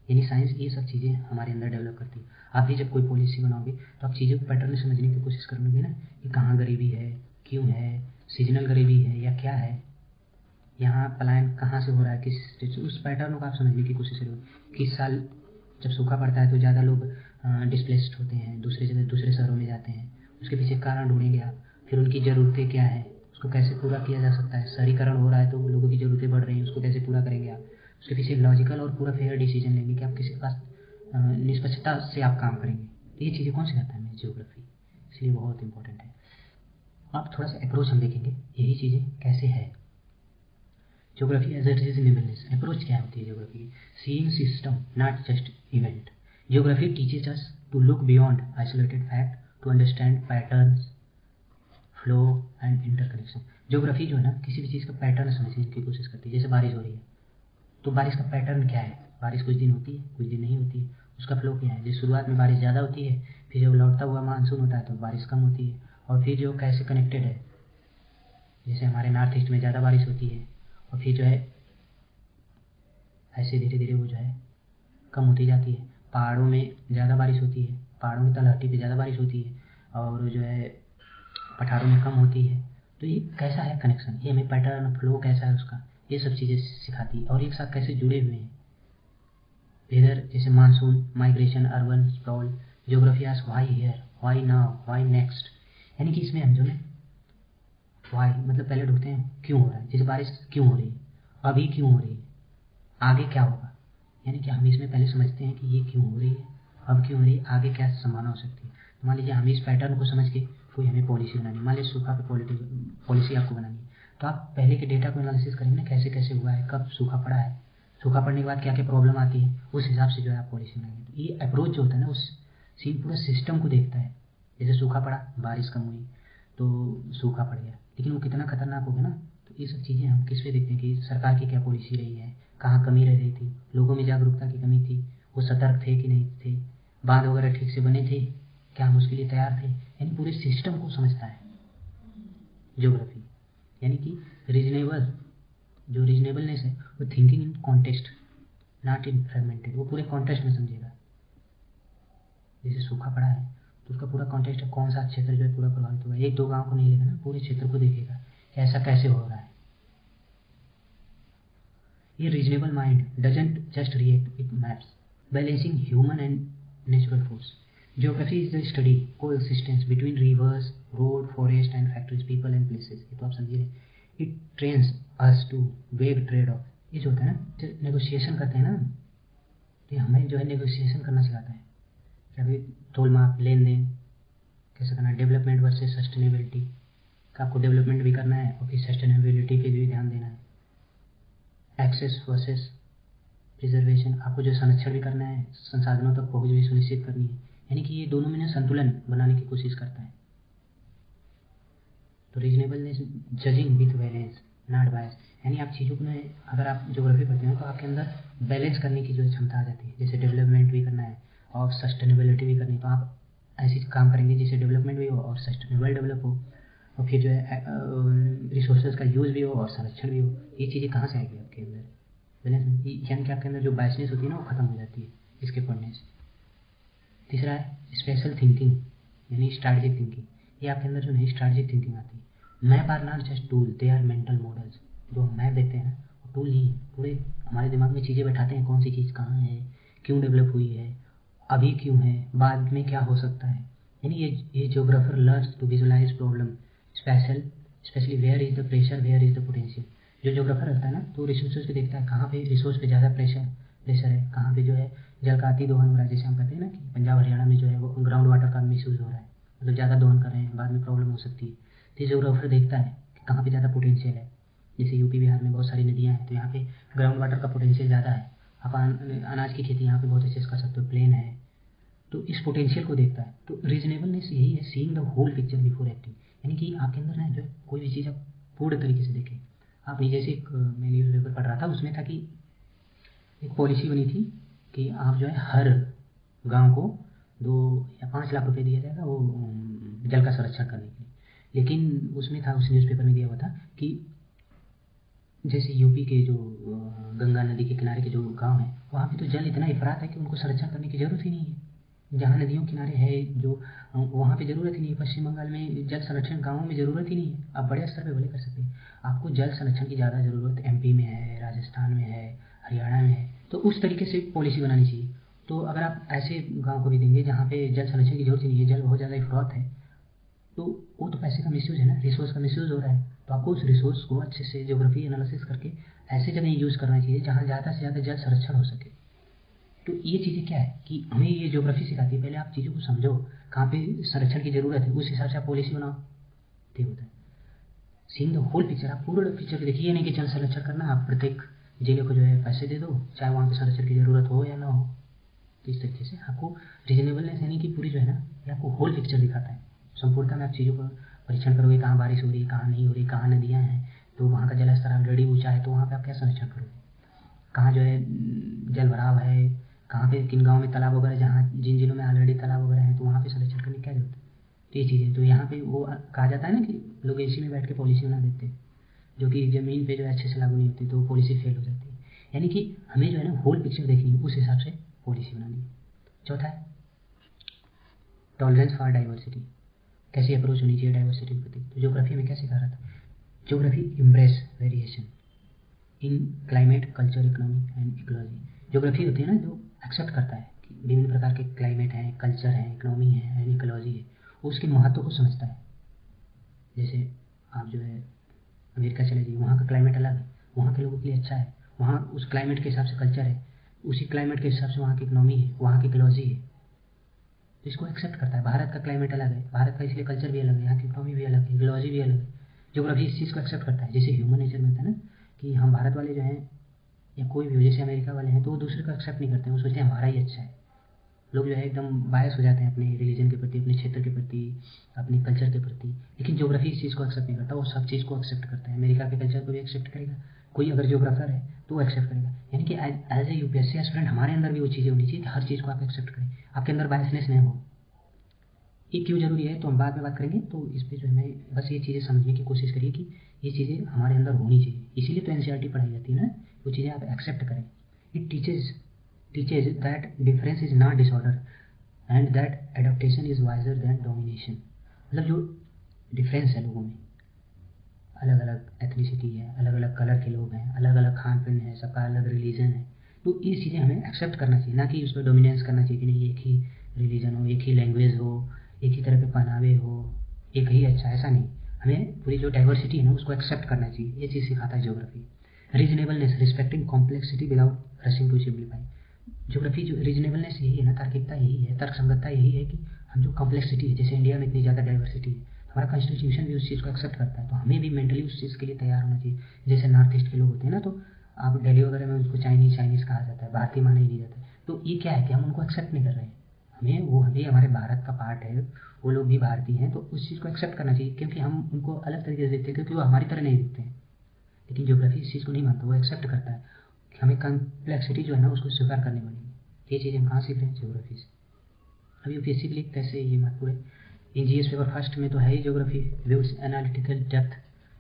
यानी साइंस ये सब चीज़ें हमारे अंदर डेवलप करती है। आप भी जब कोई पॉलिसी बनाओगे तो आप चीज़ों को पैटर्न समझने की कोशिश करोगे ना कि कहाँ गरीबी है, क्यों है, सीजनल गरीबी है या क्या है, यहाँ पलायन कहाँ से हो रहा है, किस स्टेट से, उस पैटर्न को आप समझने की कोशिश करोगे। किस साल जब सूखा पड़ता है तो ज़्यादा लोग डिस्प्लेस्ड होते हैं, दूसरे जगह दूसरे शहरों में जाते हैं, उसके पीछे कारण ढूंढेंगे आप। फिर उनकी ज़रूरतें क्या है, उसको कैसे पूरा किया जा सकता है। शहरीकरण हो रहा है तो लोगों की ज़रूरतें बढ़ रही हैं, उसको कैसे पूरा करेंगे आप। उसके पीछे लॉजिकल और पूरा फेयर डिसीजन लेंगे कि आप किसी के पास निष्पक्षता से आप काम करेंगे। तो ये चीज़ें कौन सिखाता है हमें, ज्योग्राफी, इसलिए बहुत इंपॉर्टेंट है। आप थोड़ा सा अप्रोच हम देखेंगे यही चीज़ें कैसे है। Geography as a reasonableness, approach क्या होती है ज्योग्राफी की, seeing system not just event. Geography teaches us to look beyond isolated fact, to understand patterns, flow and interconnection. Geography जो है ना किसी भी चीज़ का पैटर्न समझने की कोशिश करती है। जैसे बारिश हो रही है तो बारिश का पैटर्न क्या है, बारिश कुछ दिन होती है कुछ दिन नहीं होती है, उसका फ्लो क्या है। जैसे शुरुआत में बारिश ज़्यादा होती है, फिर जब लौटता हुआ मानसून होता है तो बारिश कम होती है, और फिर जो कैसे कनेक्टेड है, जैसे हमारे नॉर्थ ईस्ट में ज़्यादा बारिश होती है और फिर जो है ऐसे धीरे धीरे वो जो है कम होती जाती है। पहाड़ों में ज़्यादा बारिश होती है, पहाड़ों की तलहटी पे ज़्यादा बारिश होती है और जो है पठारों में कम होती है। तो ये कैसा है कनेक्शन, ये हमें पैटर्न फ्लो कैसा है उसका, ये सब चीज़ें सिखाती है और एक साथ कैसे जुड़े हुए हैं। इधर जैसे monsoon, migration, urban sprawl, geography ask why here, why now, why next. यानी कि इसमें हम जो है व्हाई मतलब पहले ढूंढते हैं क्यों हो रहा है, जैसे बारिश क्यों हो रही है, अभी क्यों हो रही है, आगे क्या होगा। यानी कि हम इसमें पहले समझते हैं कि ये क्यों हो रही है, अब क्यों हो रही है, आगे क्या संभावना हो सकती है। तो मान लीजिए हम इस पैटर्न को समझ के कोई हमें पॉलिसी बनानी है, मान लीजिए सूखा पे पॉलिसी आपको बनानी है, तो आप पहले के डेटा को एनालिसिस करेंगे ना, कैसे कैसे हुआ है, कब सूखा पड़ा है, सूखा पड़ने के बाद क्या क्या प्रॉब्लम आती है, उस हिसाब से जो है आप पॉलिसी बनाएंगे। तो ये अप्रोच जो होता है ना उस पूरा सिस्टम को देखता है। जैसे सूखा पड़ा, बारिश कम हुई तो सूखा पड़ गया, लेकिन वो कितना खतरनाक होगा ना। तो ये सब चीज़ें हम किस पे देखते हैं कि सरकार की क्या पॉलिसी रही है, कहाँ कमी रह रही थी, लोगों में जागरूकता की कमी थी, वो सतर्क थे कि नहीं थे, बांध वगैरह ठीक से बने थे, क्या हम उसके लिए तैयार थे। यानी पूरे सिस्टम को समझता है ज्योग्राफी। यानी कि रीजनेबल, जो रीजनेबलनेस है वो thinking in context not in fragmented, वो पूरे कॉन्टेक्स्ट में समझेगा। जैसे सूखा पड़ा है तो उसका पूरा कॉन्टेक्स्ट है, कौन सा क्षेत्र जो है पूरा प्रभावित हुआ है, एक दो गांव को नहीं लेगा ना, पूरे क्षेत्र को देखेगा कि ऐसा कैसे हो रहा है। ये reasonable mind doesn't just react, it maps, balancing human and natural force. Geography is the study coexistence between rivers, road, forest and factories, people and places। ये तो आप समझिए। It trains us to weigh trade off। ये जो होता है ना negotiation करते हैं ना, तो हमें जो है नेगोशिएशन करना सिखाता है कि अभी तोल माप, लेन देन कैसे करना है, डेवलपमेंट वर्सेस सस्टेनेबिलिटी का आपको डेवलपमेंट भी करना है और फिर सस्टेनेबिलिटी पे भी ध्यान देना है। एक्सेस वर्सेस प्रिजर्वेशन, आपको जो संरक्षण भी करना है, संसाधनों तक पहुंच भी सुनिश्चित करनी है। यानी कि ये दोनों में ना संतुलन बनाने की कोशिश करता है। तो reasonableness judging with balance not bias, यानी आप चीज़ों को अगर आप ज्योग्राफी पढ़ते हो तो आपके अंदर बैलेंस करने की जो है क्षमता आ जाती है। जैसे डेवलपमेंट भी करना है और सस्टेनेबिलिटी भी करनी है, तो आप ऐसी काम करेंगे जिससे डेवलपमेंट भी हो और सस्टेनेबल डेवलप हो, और फिर जो है रिसोर्सेज का यूज़ भी हो और संरक्षण भी हो। ये चीज़ें कहाँ से आएगी आपके अंदर बैलेंस, यानी कि आपके अंदर जो बायसनेस होती है ना वो खत्म हो जाती है इसके पढ़ने से। तीसरा है स्पेशल थिंकिंग यानी स्ट्रैटेजिक थिंकिंग। ये आपके अंदर जो नहीं स्ट्रैटेजिक थिंकिंग आती है। Map are not just tool, they are mental models. जो हम मैप देखते हैं ना वो टूल नहीं है, पूरे हमारे दिमाग में चीज़ें बैठाते हैं, कौन सी चीज़ कहाँ है, क्यों डेवलप हुई है, अभी क्यों है, बाद में क्या हो सकता है। यानी ये geographer learns to visualize problem spatially where is the pressure, where is the potential. जो ज्योग्राफर रहता है ना तो रिसोर्सेज को देखता है, कहाँ पे रिसोर्स पे ज़्यादा प्रेशर है, कहाँ पे जो है जल का अति दोहन हो रहा है। जैसे हम कहते हैं ना कि पंजाब हरियाणा में जो है वो ग्राउंड वाटर का मिस यूज़ हो रहा है, मतलब ज़्यादा दोहन कर रहे हैं, बाद में प्रॉब्लम हो सकती है। तो ज्योग्राफर देखता है कि कहाँ पे ज़्यादा पोटेंशियल है। जैसे यूपी बिहार में बहुत सारी नदियाँ हैं तो यहाँ पे ग्राउंड वाटर का पोटेंशियल ज़्यादा है, आप अनाज की खेती यहाँ पे बहुत अच्छे से कर सकते हो, प्लेन है, तो इस पोटेंशियल को देखता है। तो रीजनेबलनेस यही है, seeing the whole picture before acting. यानी कि आपके अंदर ना जो है कोई भी चीज़ आप पूर्ण तरीके से देखें। आप नहीं, जैसे एक मैं न्यूज़ पेपर पढ़ रहा था, उसमें था कि एक पॉलिसी बनी थी कि आप जो है हर गांव को 2 या 5 लाख रुपए दिया जाएगा वो जल का संरक्षण करने के लिए। लेकिन उसमें था, उस न्यूज़पेपर में दिया हुआ था कि जैसे यूपी के जो गंगा नदी के किनारे के जो गांव हैं वहाँ पे तो जल इतना इफरात है कि उनको संरक्षण करने की ज़रूरत ही नहीं है। जहाँ नदियों किनारे है जो वहाँ पे ज़रूरत ही नहीं है। पश्चिम बंगाल में जल संरक्षण गाँवों में ज़रूरत ही नहीं है, आप बड़े स्तर पे भले कर सकते हैं। आपको जल संरक्षण की ज़्यादा ज़रूरत एमपी में है, राजस्थान में है, हरियाणा में है, तो उस तरीके से पॉलिसी बनानी चाहिए। तो अगर आप ऐसे गाँव को भी देंगे जहाँ पे जल संरक्षण की जरूरत ही नहीं है, जल बहुत ज़्यादा इफरात है, तो वो तो पैसे का मिसयूज है ना, रिसोर्स का मिसयूज हो रहा है। तो आपको उस रिसोर्स को अच्छे से ज्योग्राफी एनालिसिस करके ऐसे जगह यूज़ करना चाहिए जहाँ ज़्यादा से ज़्यादा जल संरक्षण हो सके। तो ये चीज़ें क्या है कि हमें ये ज्योग्राफी सिखाती है, पहले आप चीज़ों को समझो कहाँ पे संरक्षण की ज़रूरत है, उस हिसाब से आप पॉलिसी बनाओ। ठीक होता है सीइंग द होल पिक्चर। आप पूरा पिक्चर देखिए, ये नहीं कि जल संरक्षण करना, आप प्रत्येक जिले को जो है पैसे दे दो, चाहे वहाँ पे संरक्षण की ज़रूरत हो या ना हो। तो इस तरीके से आपको रीजनेबलनेस यानी कि पूरी जो है ना ये आपको होल पिक्चर दिखाता है। संपूर्णता में आप चीज़ों का परीक्षण करोगे, कहाँ बारिश हो रही है, कहाँ नहीं हो रही, कहाँ नदियाँ हैं तो वहाँ का जल स्तर ऑलरेडी ऊँचा है तो वहाँ पे आप क्या संरक्षण करोगे, कहाँ जो है जल भराव है, कहाँ पे किन गाँव में तालाब वगैरह, जहाँ जिन जिलों में ऑलरेडी तालाब वगैरह हैं तो वहाँ पे संरक्षण करने की क्या जरूरत है। तो ये चीज़ें तो यहाँ पे वो कहा जाता है ना कि लोग एसी में बैठ के पॉलिसी बना देते हैं जो कि ज़मीन पे जो है अच्छे से लागू नहीं होती, तो पॉलिसी फेल हो जाती है। यानी कि हमें जो है ना होल पिक्चर देखनी है, उस हिसाब से पॉलिसी बनानी है। चौथा है टॉलरेंस फॉर डाइवर्सिटी, कैसी अप्रोच होनी चाहिए डाइवर्सिटी के प्रति। तो ज्योग्राफी में क्या सिखा रहा था, geography embrace variation in climate, culture, economy and ecology. Geography होती है ना जो एक्सेप्ट करता है कि विभिन्न प्रकार के क्लाइमेट हैं, कल्चर है, इकोनॉमी है एंड इकोलॉजी है, उसके महत्व को समझता है। जैसे आप जो है अमेरिका चले जाइए, वहाँ का क्लाइमेट अलग है, वहाँ के लोगों के लिए अच्छा है, वहाँ उस क्लाइमेट के हिसाब से कल्चर है, उसी क्लाइमेट के हिसाब से वहाँ की इकोनॉमी है, वहाँ की इकोलॉजी है, तो इसको एक्सेप्ट करता है। भारत का क्लाइमेट अलग है, भारत का इसलिए कल्चर भी अलग है, यहाँ की इकोनॉमी भी अलग है, इकोलॉजी भी अलग है। ज्योग्राफी इस चीज़ को एक्सेप्ट करता है। जैसे ह्यूमन नेचर में होता है ना कि हम भारत वाले जो हैं या कोई भी हो, जैसे अमेरिका वाले हैं तो वो दूसरे को एक्सेप्ट नहीं करते हैं, वो सोचते हैं हमारा ही अच्छा है। लोग जो है एकदम बायस हो जाते हैं अपने रिलीजन के प्रति, अपने क्षेत्र के प्रति, अपने कल्चर के प्रति। लेकिन ज्योग्राफी इस चीज़ को एक्सेप्ट नहीं करता, वो सब चीज़ को एक्सेप्ट करता है। अमेरिका के कल्चर को भी एक्सेप्ट करेगा, कोई अगर ज्योग्राफर है तो वो एक्सेप्ट करेगा। यानी कि एज ए यूपीएससी एस्पिरेंट हमारे अंदर भी वो चीज़ें होनी चाहिए कि हर चीज़ को आप एक्सेप्ट करें, आपके अंदर बायसनेस नहीं हो। ये क्यों ज़रूरी है तो हम बाद में बात करेंगे। तो इस पर जो है मैं बस ये चीज़ें समझने की कोशिश करिए कि ये चीज़ें हमारे अंदर होनी चाहिए, इसीलिए तो एनसीईआरटी पढ़ाई जाती है ना, वो चीज़ें आप एक्सेप्ट करें। It teaches that difference is not disorder and that adaptation is wiser than domination. मतलब जो डिफरेंस है लोगों में, अलग अलग एथनिसिटी है, अलग अलग कलर के लोग हैं, अलग अलग खान पीन है, सबका अलग रिलीजन है, तो ये चीज़ें हमें एक्सेप्ट करना चाहिए, ना कि उस पर डोमिनेंस करना चाहिए कि नहीं एक ही रिलीजन हो, एक ही लैंग्वेज हो, एक ही तरह के पहनावे हो, एक ही अच्छा, ऐसा नहीं। हमें पूरी जो डाइवर्सिटी है ना उसको एक्सेप्ट करना चाहिए, ये चीज़ सिखाता है geography. Reasonableness, respecting complexity without rushing to simplify. Geography जो रीजनेबलनेस यही है ना, तार्किकता यही है, तर्कसंगतता यही है कि हम जो कॉम्प्लेक्सिटी है, जैसे इंडिया में इतनी ज़्यादा डाइवर्सिटी है, हमारा कॉन्स्टिट्यूशन भी उस चीज़ को एक्सेप्ट करता है, तो हमें भी मेंटली उस चीज़ के लिए तैयार होना चाहिए। जैसे नॉर्थ ईस्ट के लोग होते हैं ना, तो आप दिल्ली वगैरह में उनको चाइनीज़ कहा जाता है, भारतीय माना ही नहीं जाता है। तो ये क्या है कि हम उनको एक्सेप्ट नहीं कर रहे हैं, हमें हमारे भारत का पार्ट है, वो लोग भी भारतीय हैं, तो उस चीज़ को एक्सेप्ट करना चाहिए, क्योंकि हम उनको अलग तरीके से देखते हैं, क्योंकि वो हमारी तरह नहीं दिखते हैं। लेकिन ज्योग्राफी इस चीज़ को नहीं मानता, वो एक्सेप्ट करता है कि हमें कॉम्प्लेक्सिटी जो है ना उसको स्वीकार करनी पड़ेगी। ये चीज़ हम कहाँ सीख रहे हैं, ज्योग्राफी से। अब यूपीएससी के लिए कैसे ये महत्वपूर्ण है, इन जीएस पेपर फर्स्ट में तो है ही geography, views analytical depth.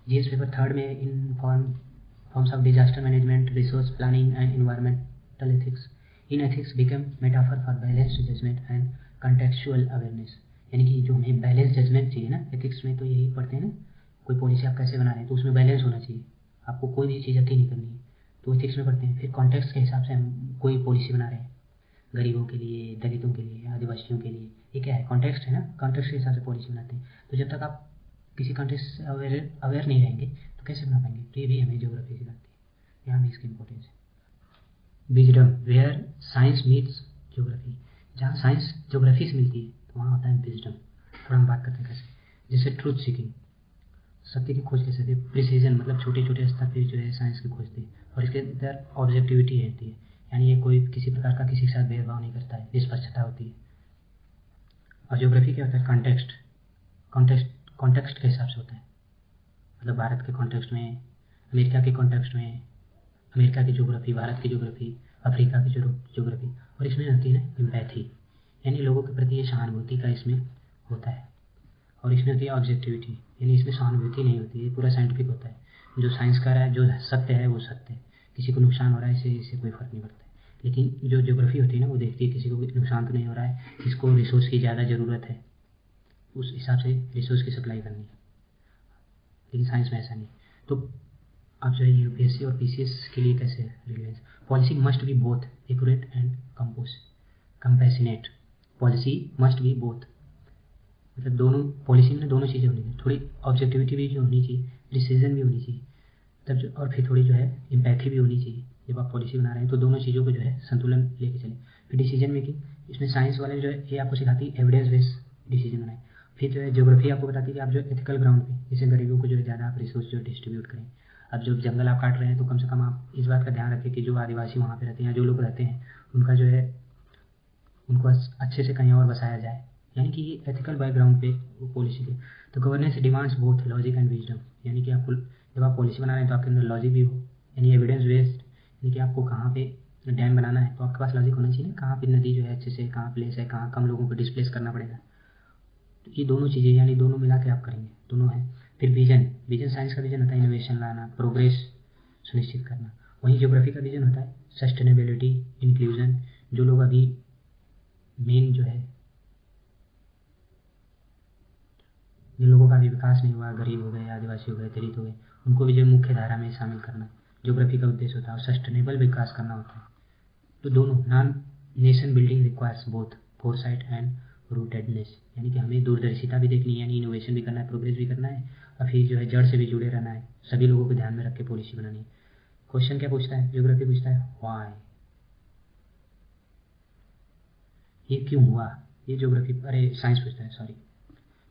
GS paper third में in forms of disaster management, resource planning and environmental ethics. In ethics become metaphor for balanced judgement and contextual awareness, यानी कि जो हमें balance judgement चाहिए ना, एथिक्स में तो यही पढ़ते हैं ना, कोई पॉलिसी आप कैसे बना रहे हैं तो उसमें बैलेंस होना चाहिए, आपको कोई भी चीज़ अति नहीं करनी है, तो एथिक्स में पढ़ते हैं। फिर कॉन्टेक्स्ट के हिसाब से हम कोई पॉलिसी बना रहे हैं, गरीबों के लिए, दलितों के लिए, आदिवासियों के लिए, ये क्या है, कॉन्टेक्स्ट है ना, कॉन्टेक्स्ट के हिसाब से पॉलिसी बनाते हैं। तो जब तक आप किसी कॉन्टेक्स्ट से अवेयर नहीं रहेंगे तो कैसे बना पाएंगे, तो ये भी हमें ज्योग्राफी सिखाती है, यहाँ भी इसकी इंपॉर्टेंस है। Wisdom, where science meets geography, जहाँ साइंस ज्योग्राफी से मिलती है तो वहाँ होता है विजडम। थोड़ा हम बात करते हैं कैसे, जैसे ट्रूथ सीकिंग, सत्य की खोज कैसे, प्रिसीजन मतलब छोटे छोटे स्तर पर जो है साइंस की खोजती है, और इसके अंदर ऑब्जेक्टिविटी रहती है, यानी ये कोई किसी प्रकार का किसी के साथ भेदभाव नहीं करता है, निष्पक्षता होती है। और ज्योग्राफी क्या होता है, कॉन्टेक्स्ट, कॉन्टेक्स्ट के हिसाब से होता है, मतलब भारत के कॉन्टेक्स्ट में, अमेरिका के कॉन्टेक्स्ट में, अमेरिका की ज्योग्राफी, भारत की ज्योग्राफी, अफ्रीका की ज्योग्राफी, और इसमें होती है ना एम्पैथी, यानी लोगों के प्रति ये सहानुभूति का इसमें होता है। और इसमें होती है ऑब्जेक्टिविटी, यानी इसमें सहानुभूति नहीं होती, ये पूरा साइंटिफिक होता है, जो साइंस कर रहा है, जो सत्य है वो सत्य है, किसी को नुकसान हो रहा है इससे कोई फर्क नहीं पड़ता है। लेकिन जो ज्योग्राफी होती है ना, वो देखती है किसी को नुकसान तो नहीं हो रहा है, किसको रिसोर्स की ज़्यादा ज़रूरत है, उस हिसाब से रिसोर्स की सप्लाई करनी है। लेकिन साइंस में ऐसा नहीं। तो अब जो है यूपीएससी और पीसीएस के लिए कैसे relevance, policy must be both accurate and compassionate, policy must be both, मतलब दोनों पॉलिसी में दोनों चीज़ें होनी चाहिए, थोड़ी ऑब्जेक्टिविटी भी जो होनी चाहिए, डिसीजन भी होनी चाहिए, तब जो, और फिर थोड़ी जो है एम्पैथी भी होनी चाहिए। जब आप पॉलिसी बना रहे हैं तो दोनों चीज़ों को जो है संतुलन लेके चलें। फिर डिसीजन मेकिंग, इसमें साइंस वाले जो है ये आपको सिखाती है एविडेंस बेस्ड डिसीजन बनाए। फिर जो है ज्योग्राफी आपको बताती है कि आप जो एथिकल ग्राउंड पे, जैसे गरीबों को जो है ज़्यादा आप रिसोर्स जो डिस्ट्रीब्यूट करें। अब जो जंगल आप काट रहे हैं तो कम से कम आप इस बात का ध्यान रखें कि जो आदिवासी वहाँ पे रहते हैं या जो लोग रहते हैं उनका जो है उनको अच्छे से कहीं और बसाया जाए, यानी कि ये एथिकल बैकग्राउंड पे वो पॉलिसी के। तो governance demands both logic and wisdom, यानी कि आपको जब आप पॉलिसी बना रहे हैं तो आपके अंदर लॉजिक भी हो, यानी एविडेंस बेस्ड, यानी कि आपको कहाँ पे डैम बनाना है तो आपके पास लॉजिक होना चाहिए ना, कहाँ पे नदी जो है अच्छे से, कहाँ प्लेस है, कहाँ कम लोगों को डिस्प्लेस करना पड़ेगा, तो ये दोनों चीज़ें यानी दोनों मिला के आप करेंगे, दोनों है। फिर विजन, विजन साइंस का विजन होता है इनोवेशन लाना, प्रोग्रेस सुनिश्चित करना। वहीं ज्योग्राफी का विजन होता है सस्टेनेबिलिटी, इंक्लूजन, जो लोग अभी मेन जो है जिन लोगों का भी विकास नहीं हुआ, गरीब हो गए, आदिवासी हो गए, दलित हो गए, उनको भी जो मुख्य धारा में शामिल करना ज्योग्राफी का उद्देश्य होता है, और सस्टेनेबल विकास करना होता है। तो दोनों non nation building requires both foresight and rootedness, यानी कि हमें दूरदर्शिता भी देखनी है, यानी इनोवेशन भी करना है, प्रोग्रेस भी करना है, और फिर जो है जड़ से भी जुड़े रहना है, सभी लोगों को ध्यान में रख के पॉलिसी बनानी है। क्वेश्चन क्या पूछता है, ज्योग्राफी पूछता है व्हाई, ये क्यों हुआ, ये ज्योग्राफी, अरे साइंस पूछता है sorry.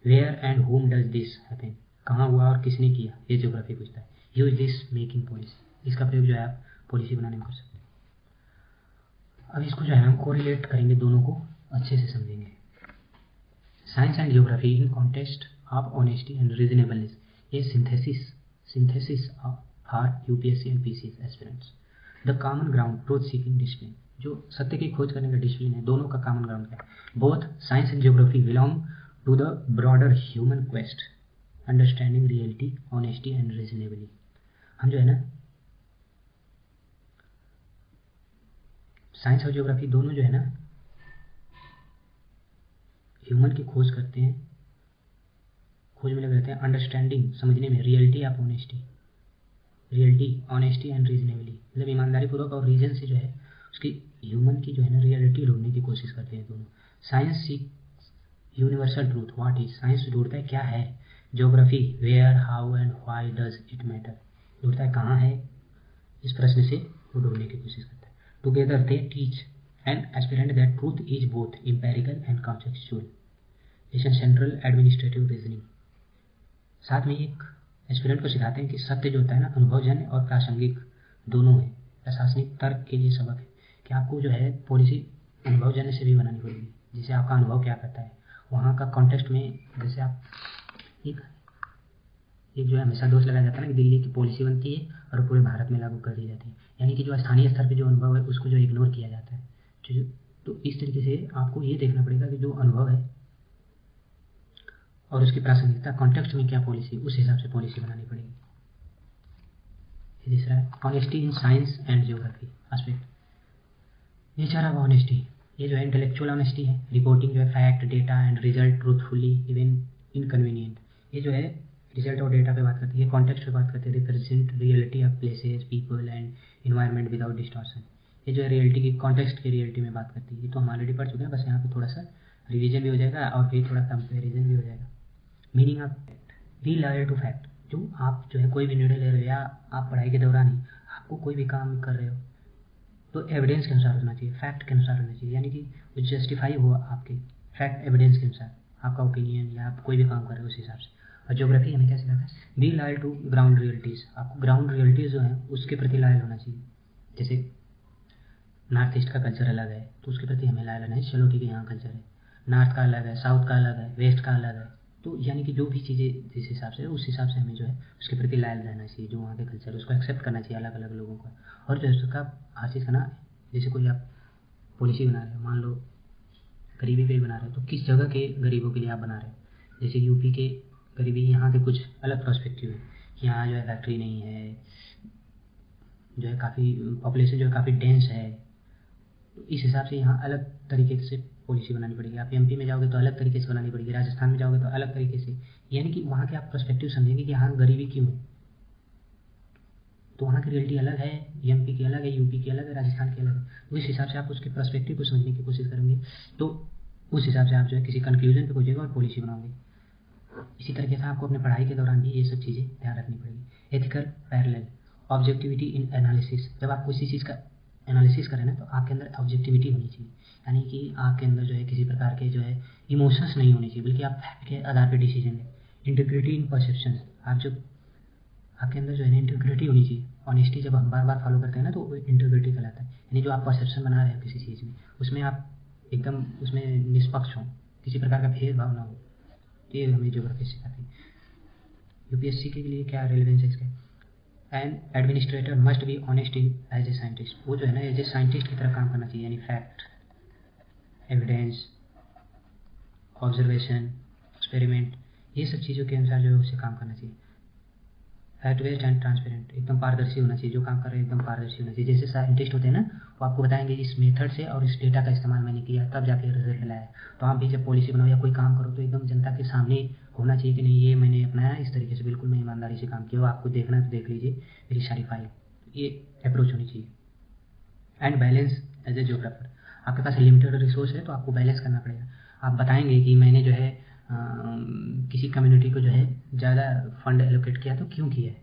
Where and how does this happen, कहाँ हुआ और किसने किया, ये ज्योग्राफी पूछता है। यूज दिस मेकिंग पॉलिसी, इसका प्रयोग जो है आप पॉलिसी बनाने में कर सकते हैं। अब इसको जो है हम कोरिलेट करेंगे, दोनों को अच्छे से समझेंगे। Science and geography in context of honesty and reasonableness, ये synthesis for UPSC and PCS aspirants. The common ground truth seeking discipline, जो सत्य की खोज करने का डिसिप्लिन है, दोनों का कॉमन ग्राउंड क्या है। Both science and geography belong to the broader human quest, understanding reality, honesty and reasonably. हम जो है ना साइंस और ज्योग्राफी दोनों जो है ना ह्यूमन की खोज करते हैं, खोज में लगे रहते हैं, अंडरस्टैंडिंग समझने में, reality of honesty, reality honesty and reasonably, मतलब ईमानदारी पूर्वक और रीजन से जो है उसकी ह्यूमन की जो है ना रियलिटी ढूंढने की कोशिश करते हैं दोनों। Science seek universal truth, what is, science ढूंढता है क्या है, geography where how and why does it matter, ढूंढता है कहाँ है, इस प्रश्न से वो ढूंढने की कोशिश करता है। Together they teach an aspirant that truth is both empirical and contextual, जैसे सेंट्रल एडमिनिस्ट्रेटिव रीजनिंग। साथ में एक एस्पिरेंट को सिखाते हैं कि सत्य जो होता है ना अनुभवजन्य और प्रासंगिक दोनों है। प्रशासनिक तर्क के लिए सबक है कि आपको जो है पॉलिसी अनुभवजन्य से भी बनानी पड़ेगी, जिसे आपका अनुभव क्या कहता है, वहाँ का कॉन्टेक्स्ट में। जैसे आप एक जो है हमेशा दोष लगाया जाता है ना कि दिल्ली की पॉलिसी बनती है और पूरे भारत में लागू कर दी जाती है, यानी कि जो स्थानीय स्तर पर जो अनुभव है उसको जो इग्नोर किया जाता है। तो इस तरीके से आपको ये देखना पड़ेगा कि जो अनुभव है और उसकी प्रासंगिकता, कॉन्टेक्स्ट में क्या पॉलिसी, उस हिसाब से पॉलिसी बनानी पड़ेगी। तीसरा है honesty in science and geography aspect, nature of honesty, ये जो है इंटेलेक्चुअल ऑनेस्टी है, रिपोर्टिंग जो है fact, data and result truthfully even inconvenient. ये जो है रिजल्ट और डेटा पे बात करती है, कॉन्टेक्स्ट पे बात करती है, represent reality of places, people and environment without distortion. ये जो है रियलिटी की, कॉन्टेक्स्ट की रियलिटी में बात करती है। ये तो हम ऑलरेडी पढ़ चुके हैं, बस यहाँ पे थोड़ा सा रिविजन भी हो जाएगा और फिर थोड़ा कंपेरिजन भी हो जाएगा। Meaning of fact, be loyal to fact. जो आप जो है कोई भी निर्णय ले रहे हो या आप पढ़ाई के दौरान ही आपको कोई भी काम कर रहे हो तो एविडेंस के अनुसार होना चाहिए, फैक्ट के अनुसार होना चाहिए, यानी कि वो जस्टिफाई हुआ आपके फैक्ट एविडेंस के अनुसार, आपका ओपिनियन या आप कोई भी काम कर रहे हो उस हिसाब से। और ज्योग्राफी हमें क्या सिखाता है, be loyal to ground realities. आपको ग्राउंड रियलिटीज़ जो है उसके प्रति लॉयल होना चाहिए। जैसे नॉर्थ ईस्ट का कल्चर अलग है तो उसके प्रति हमें लॉयल रहना है, चलो ठीक है यहाँ कल्चर है, नॉर्थ का अलग है, साउथ का अलग है, वेस्ट का अलग है, तो यानी कि जो भी चीज़ें जिस हिसाब से उस हिसाब से हमें जो है उसके प्रति लॉयल रहना चाहिए। जो वहाँ के कल्चर है उसको एक्सेप्ट करना चाहिए अलग अलग लोगों का। और जो है उसका हर चीज़ का ना, जैसे कोई आप पॉलिसी बना रहे हो, मान लो गरीबी पे बना रहे हो तो किस जगह के गरीबों के लिए आप बना रहे हो। जैसे यूपी के गरीबी, यहाँ के कुछ अलग पर्सपेक्टिव है, यहाँ जो है फैक्ट्री नहीं है, जो है काफ़ी पॉपुलेशन जो है काफ़ी डेंस है, तो इस हिसाब से यहाँ अलग तरीके से पॉलिसी बनानी पड़ेगी। आप एमपी में जाओगे तो अलग तरीके से बनानी पड़ेगी, राजस्थान में जाओगे तो अलग तरीके से, यानी कि वहाँ के आप पर्सपेक्टिव समझेंगे कि यहाँ गरीबी क्यों है। तो वहाँ की रियलिटी अलग है, एमपी की अलग है, यूपी की अलग है, राजस्थान की अलग है। तो इस हिसाब से आप उसके पर्सपेक्टिव को समझने की कोशिश करेंगे, तो उस हिसाब से आप जो है किसी कंक्लूजन पे पहुंचेगा और पॉलिसी बनाओगे। इसी तरीके से आपको अपने पढ़ाई के दौरान भी ये सब चीज़ें ध्यान रखनी पड़ेगी। एथिकल पैरेलल, ऑब्जेक्टिविटी इन एनालिसिस। जब आप किसी चीज़ का एनालिसिस करें ना तो आपके अंदर ऑब्जेक्टिविटी होनी चाहिए, यानी कि आपके अंदर जो है किसी प्रकार के जो है इमोशंस नहीं होने चाहिए, बल्कि आप फैक्ट के आधार पर डिसीजन लें। इंटीग्रिटी इन परसेप्शन, आप जो आपके अंदर जो है ना इंटीग्रिटी होनी चाहिए। ऑनेस्टी जब हम बार बार फॉलो करते हैं ना तो वो इंटीग्रिटी कहलाता है, यानी जो आप परसेप्शन बना रहे हो किसी चीज़ में उसमें आप एकदम उसमें निष्पक्ष हो, किसी प्रकार का भेदभाव ना हो। ये हमें ज्योग्राफी सिखाती है। यूपीएससी के लिए क्या रेलिवेंस है इसका, and administrator must be honest in as a scientist. वो जो है ना एज ए साइंटिस्ट की तरह काम करना चाहिए, यानी फैक्ट, एविडेंस, ऑब्जर्वेशन, एक्सपेरिमेंट, ये सब चीज़ों के अनुसार जो है उसे काम करना चाहिए। फैक्ट बेस्ड एंड ट्रांसपेरेंट, एकदम पारदर्शी होना चाहिए, जो काम कर रहे हैं एकदम पारदर्शी होना चाहिए। जैसे साइंटिस्ट होते हैं ना वो आपको बताएंगे इस मेथड से और इस डेटा का इस्तेमाल मैंने किया तब जाके रिजल्ट लाया। तो आप भी जब पॉलिसी बनाओ या कोई काम करो तो एकदम जनता के सामने होना चाहिए कि नहीं ये मैंने अपनाया इस तरीके से, बिल्कुल मैं ईमानदारी से काम किया, वो आपको देखना है तो देख लीजिए मेरी सारी फाइल, ये अप्रोच होनी चाहिए। And balance as a geographer, आपके पास लिमिटेड रिसोर्स है तो आपको बैलेंस करना पड़ेगा। आप बताएंगे कि मैंने जो है किसी कम्युनिटी को जो है ज़्यादा फंड एलोकेट किया तो क्यों किया है,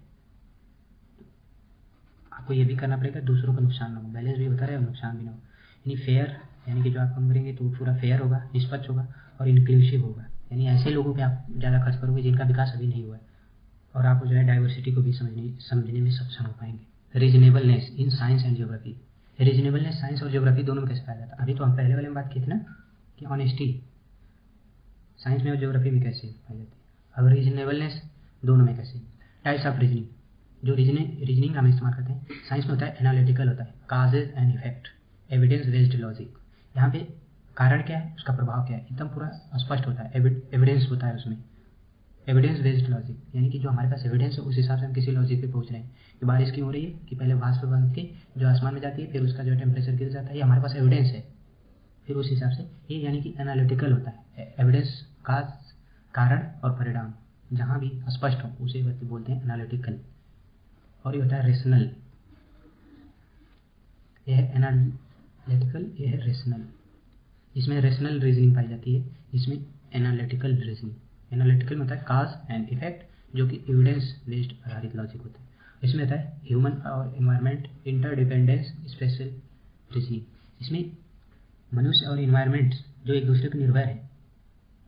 आपको ये भी करना पड़ेगा दूसरों को नुकसान ना हो, बैलेंस भी होता रहे और नुकसान भी ना हो। यानी फेयर, यानी कि जो आप काम करेंगे तो पूरा फेयर होगा, निष्पक्ष होगा और इंक्लूसिव होगा, यानी ऐसे लोगों पे आप ज़्यादा खर्च करोगे जिनका विकास अभी नहीं हुआ है, और आप जो है डाइवर्सिटी को भी समझने में सक्षम हो पाएंगे। Reasonableness in science and geography, reasonableness science और ज्योग्राफी दोनों में कैसे पाया जाता है। अभी तो हम पहले वाले में बात की थी ना कि ऑनेस्टी साइंस में और ज्योग्राफी में कैसे पाई जाती है, अब रीजनेबलनेस दोनों में कैसे। टाइप्स ऑफ रीजनिंग, जो रीजनिंग हम इस्तेमाल करते हैं साइंस में होता है एनालिटिकल होता है, causes and effect, evidence based logic. यहाँ पे कारण क्या है उसका प्रभाव क्या है एकदम पूरा स्पष्ट होता है, एविडेंस होता है उसमें। एविडेंस बेस्ड लॉजिक, यानी कि जो हमारे पास एविडेंस है उस हिसाब से हम किसी लॉजिक पे पहुंच रहे हैं कि बारिश क्यों हो रही है, कि पहले वाष्प बन के जो आसमान में जाती है फिर उसका जो टेम्परेचर गिर जाता है, ये हमारे पास एविडेंस है, फिर उस हिसाब से ये यानी कि एनालिटिकल होता है। एविडेंस का कारण और परिणाम जहाँ भी स्पष्ट हो उसे बोलते हैं एनालिटिकल। और ये होता है रेशनल, यह है एनालिटिकल, यह है रेशनल। इसमें रेशनल रीजनिंग पाई जाती है, इसमें एनालिटिकल रीजनिंग। एनालिटिकल में होता है काज एंड इफेक्ट, जो कि एविडेंस बेस्ड आधारित लॉजिक होता है। इसमें होता है ह्यूमन और एनवायरनमेंट इंटरडिपेंडेंस स्पेशल रीजनिंग। इसमें मनुष्य और इन्वायरमेंट जो एक दूसरे पर निर्भर है,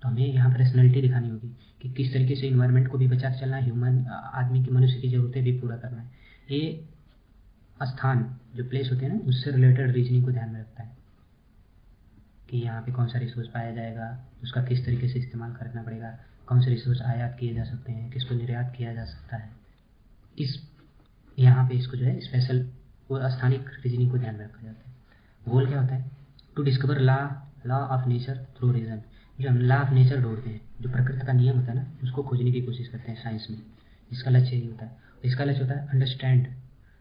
तो हमें यहाँ पर रेशनलिटी दिखानी होगी कि किस तरीके से इन्वायरमेंट को भी बचा के चलना है, ह्यूमन आदमी की मनुष्य की ज़रूरतें भी पूरा करना है। ये स्थान जो प्लेस होते हैं ना उससे रिलेटेड रीजनिंग को ध्यान में रखता है कि यहाँ पे कौन सा रिसोर्स पाया जाएगा, उसका किस तरीके से इस्तेमाल करना पड़ेगा, कौन से रिसोर्स आयात किए जा सकते हैं, किसको निर्यात किया जा सकता है। इस यहाँ पे इसको जो है स्पेशल वो स्थानिक रीजनिंग को ध्यान में रखा जाता है। गोल क्या होता है, to discover law of nature through reason. जो हम लॉ ऑफ नेचर ढूंढते हैं, जो प्रकृति का नियम होता है ना उसको खोजने की कोशिश करते हैं साइंस में, इसका लक्ष्य यही होता है। इसका लक्ष्य होता है understand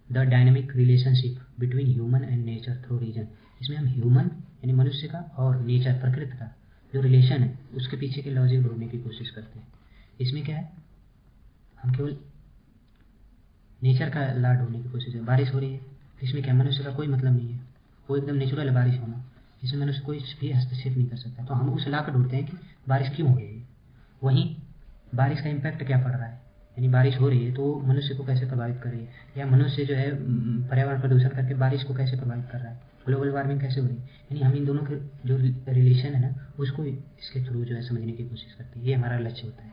the dynamic relationship between human and nature through reason. इसमें हम ह्यूमन यानी मनुष्य का और नेचर प्रकृति का जो रिलेशन है उसके पीछे के लॉजिक ढूंढने की कोशिश करते हैं। इसमें क्या है, हम केवल नेचर का लॉ ढूंढने की कोशिश है। बारिश हो रही है, इसमें क्या मनुष्य का कोई मतलब नहीं है, वो एकदम नेचुरल है बारिश होना, इसमें मनुष्य कोई भी हस्तक्षेप नहीं कर सकता। तो हम उस लॉ को ढूंढते हैं कि बारिश क्यों हो रही है, वहीं बारिश का इम्पैक्ट क्या पड़ रहा है, यानी बारिश हो रही है तो मनुष्य को कैसे प्रभावित कर रही है, या मनुष्य जो है पर्यावरण प्रदूषण करके बारिश को कैसे प्रभावित कर रहा है, ग्लोबल वार्मिंग कैसे हो रही है। यानी हम इन दोनों के जो रिलेशन है ना उसको इसके थ्रू जो है समझने की कोशिश करते हैं। ये हमारा लक्ष्य होता है।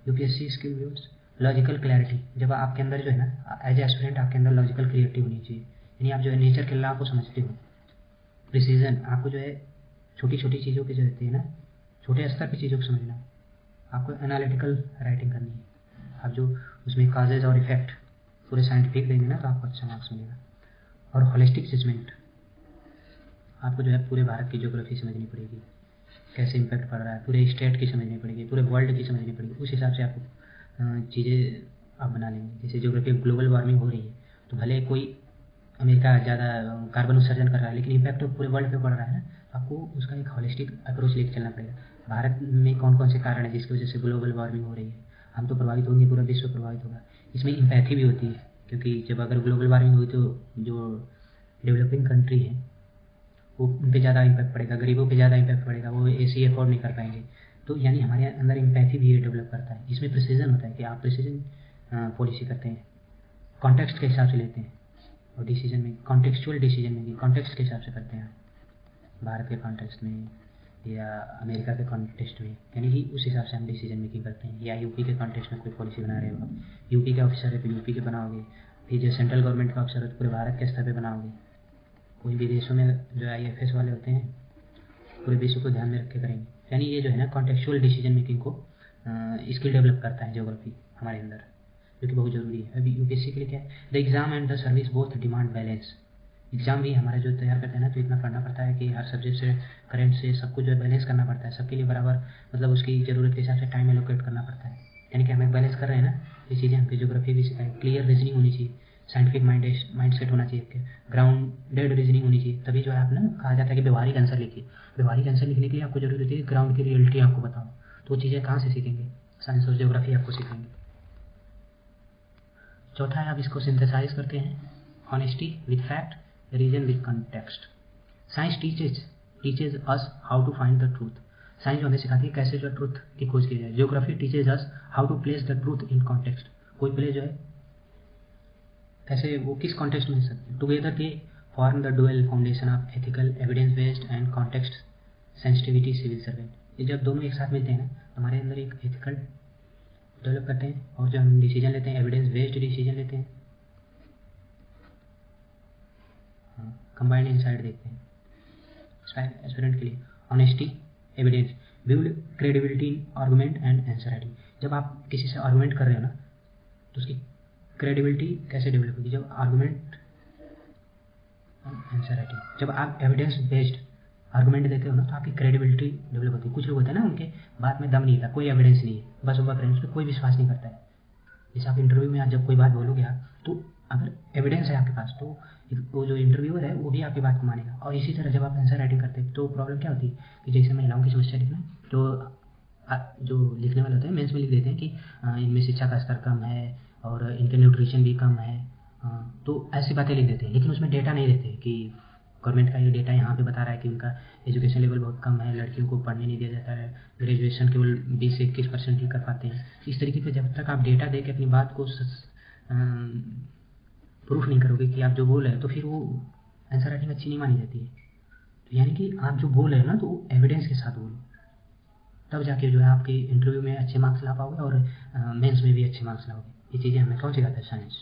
UPSC skill views logical clarity, जब आपके अंदर जो है ना एज ए स्टूडेंट आपके अंदर लॉजिकल क्लैरिटी होनी चाहिए, यानी आप जो है नेचर के लॉ को समझते हो। प्रिसीजन, आपको जो है छोटी छोटी चीज़ों की जो रहती है ना, छोटे स्तर की चीज़ों को समझना। आपको एनालिटिकल राइटिंग करनी है, आप जो उसमें काजेज और इफेक्ट पूरे साइंटिफिक देंगे ना तो आपको अच्छा मार्क्स मिलेगा। और होलिस्टिक जजमेंट, आपको जो है पूरे भारत की ज्योग्राफी समझनी पड़ेगी, कैसे इम्पैक्ट पड़ रहा है, पूरे स्टेट की समझनी पड़ेगी, पूरे वर्ल्ड की समझनी पड़ेगी। उस हिसाब से आपको चीज़ें आप बना लेंगे। जैसे ज्योग्राफी ग्लोबल वार्मिंग हो रही है तो भले कोई अमेरिका ज़्यादा कार्बन उत्सर्जन कर रहा है लेकिन इम्पैक्ट तो पूरे वर्ल्ड पे पड़ रहा है ना, तो आपको उसका एक होलिस्टिक अप्रोच लेकर चलना पड़ेगा। भारत में कौन कौन से कारण है जिसकी वजह से ग्लोबल वार्मिंग हो रही है, हम तो प्रभावित होंगे, पूरा विश्व प्रभावित होगा। इसमें इम्पैथी भी होती है, क्योंकि जब अगर ग्लोबल वार्मिंग हुई तो जो डेवलपिंग कंट्री है वो उन पे ज़्यादा इम्पैक्ट पड़ेगा, गरीबों पे ज़्यादा इम्पैक्ट पड़ेगा, वो एसी अफोर्ड नहीं कर पाएंगे। तो यानी हमारे अंदर इम्पैथी भी ये डेवलप करता है। इसमें प्रिसीजन होता है कि आप प्रिसीजन पॉलिसी करते हैं, कॉन्टेक्स्ट के हिसाब से लेते हैं, और डिसीजन में कॉन्टेक्चुअल डिसीजन मेकिंग कॉन्टेक्स्ट के हिसाब से करते हैं, भारत के कॉन्टेक्स्ट में या अमेरिका के कॉन्टेक्स्ट में, यानी कि उस हिसाब से हम डिसीजन मेकिंग करते हैं। या यूपी के कॉन्टेक्स्ट में कोई पॉलिसी बना रहे हो आप, यूपी के ऑफिसर है तो यूपी के बनाओगे, फिर जो सेंट्रल गवर्नमेंट का ऑफिसर है तो पूरे भारत के स्तर पर बनाओगे। कोई भी देशों में जो IFS वाले होते हैं पूरे विश्व को ध्यान में रख के करेंगे। यानी ये जो है ना कॉन्टेक्चुअल डिसीजन मेकिंग को स्किल डेवलप करता है ज्योग्राफी हमारे अंदर, जो कि बहुत ज़रूरी है। अभी यूपीएससी के लिए क्या है, the exam and the service both demand balance. Exam भी हमारा जो तैयार करते हैं ना तो इतना पढ़ना पड़ता है कि हर सब्जेक्ट से करंट से सब कुछ जो है बैलेंस करना पड़ता है, सबके लिए बराबर मतलब उसकी ज़रूरत के हिसाब से टाइम एलोकेट करना पड़ता है। यानी कि हमें बैलेंस कर रहे हैं ना, ये चीज़ें हमको ज्योग्राफी भी सिखाएं। क्लियर रीजनिंग होनी चाहिए, साइंटिफिक माइंड सेट होना चाहिए, आपके ग्राउंडेड रीजनिंग होनी चाहिए, तभी जो है आप ना कहा जाता है कि व्यवहारिक आंसर लिखिए। व्यवहारिक आंसर लिखने के लिए आपको जरूरत होती है ग्राउंड की रियलिटी आपको बताओ, तो वो चीज़ें कहाँ से सीखेंगे, साइंस और ज्योग्राफी आपको सीखेंगे। चौथा है, आप इसको सिंथेसाइज करते हैं, honesty with fact, reason with context. Science teaches us how to find the truth. Science हमें सिखाती है कैसे जो ट्रूथ की खोज की जाए। Geography teaches us how to place the truth in context. कोई प्ले जो है कैसे वो किस कॉन्टेक्स्ट में सकते हैं। Together they form the dual foundation of ethical, evidence based and context sensitivity civil servant. ये जब दोनों एक साथ मिलते हैं ना हमारे अंदर एक एथिकल डेवलप करते हैं, और जब हम डिसीजन लेते हैं एविडेंस बेस्ड डिसीजन लेते हैं, कंबाइंड इनसाइट देखते हैं एस्पिरेंट के लिए। Honesty, evidence, build credibility in argument and answer writing. जब आप किसी से आर्गुमेंट कर रहे हो ना तो उसकी क्रेडिबिलिटी कैसे डेवलप होगी, जब आर्गुमेंट आंसर राइटिंग, जब आप एविडेंस बेस्ड आर्गुमेंट देते हो ना तो आपकी क्रेडिबिलिटी डेवलप होती है। कुछ लोग होते हैं ना उनके बात में दम नहीं था, कोई एविडेंस नहीं है, बस वो बक रहे हैं, उस पर कोई विश्वास नहीं करता है। जैसे आप इंटरव्यू में आज जब कोई बात बोलोगे आप, तो अगर एविडेंस है आपके पास तो वो जो इंटरव्यूअर है वो भी आपकी बात को मानेगा। और इसी तरह जब आप आंसर राइटिंग करते हैं तो प्रॉब्लम क्या होती है कि जैसे महिलाओं की समस्या लिखना, तो जो लिखने वाले होते हैं मेंस में लिख देते हैं कि इनमें शिक्षा का स्तर कम है और इनके न्यूट्रिशन भी कम है, तो ऐसी बातें लिख देते हैं, लेकिन उसमें डेटा नहीं देते कि गवर्नमेंट का ये डेटा यहाँ पे बता रहा है कि उनका एजुकेशन लेवल बहुत कम है, लड़कियों को पढ़ने नहीं दिया जाता है, ग्रेजुएशन केवल 20 से 21% ही कर पाते हैं। इस तरीके से जब तक आप डेटा दे के अपनी बात को प्रूफ नहीं करोगे कि आप जो बोल रहे हो, तो फिर वो आंसर राइटिंग अच्छी नहीं मानी जाती है। तो यानी कि आप जो बोल रहे हो ना तो एविडेंस के साथ बोलो, तब जाके जो है आपके इंटरव्यू में अच्छे मार्क्स ला पाओगे और मेंस में भी अच्छे मार्क्स लाओगे। ये चीज़ें हमें कौन सिखाता है, साइंस।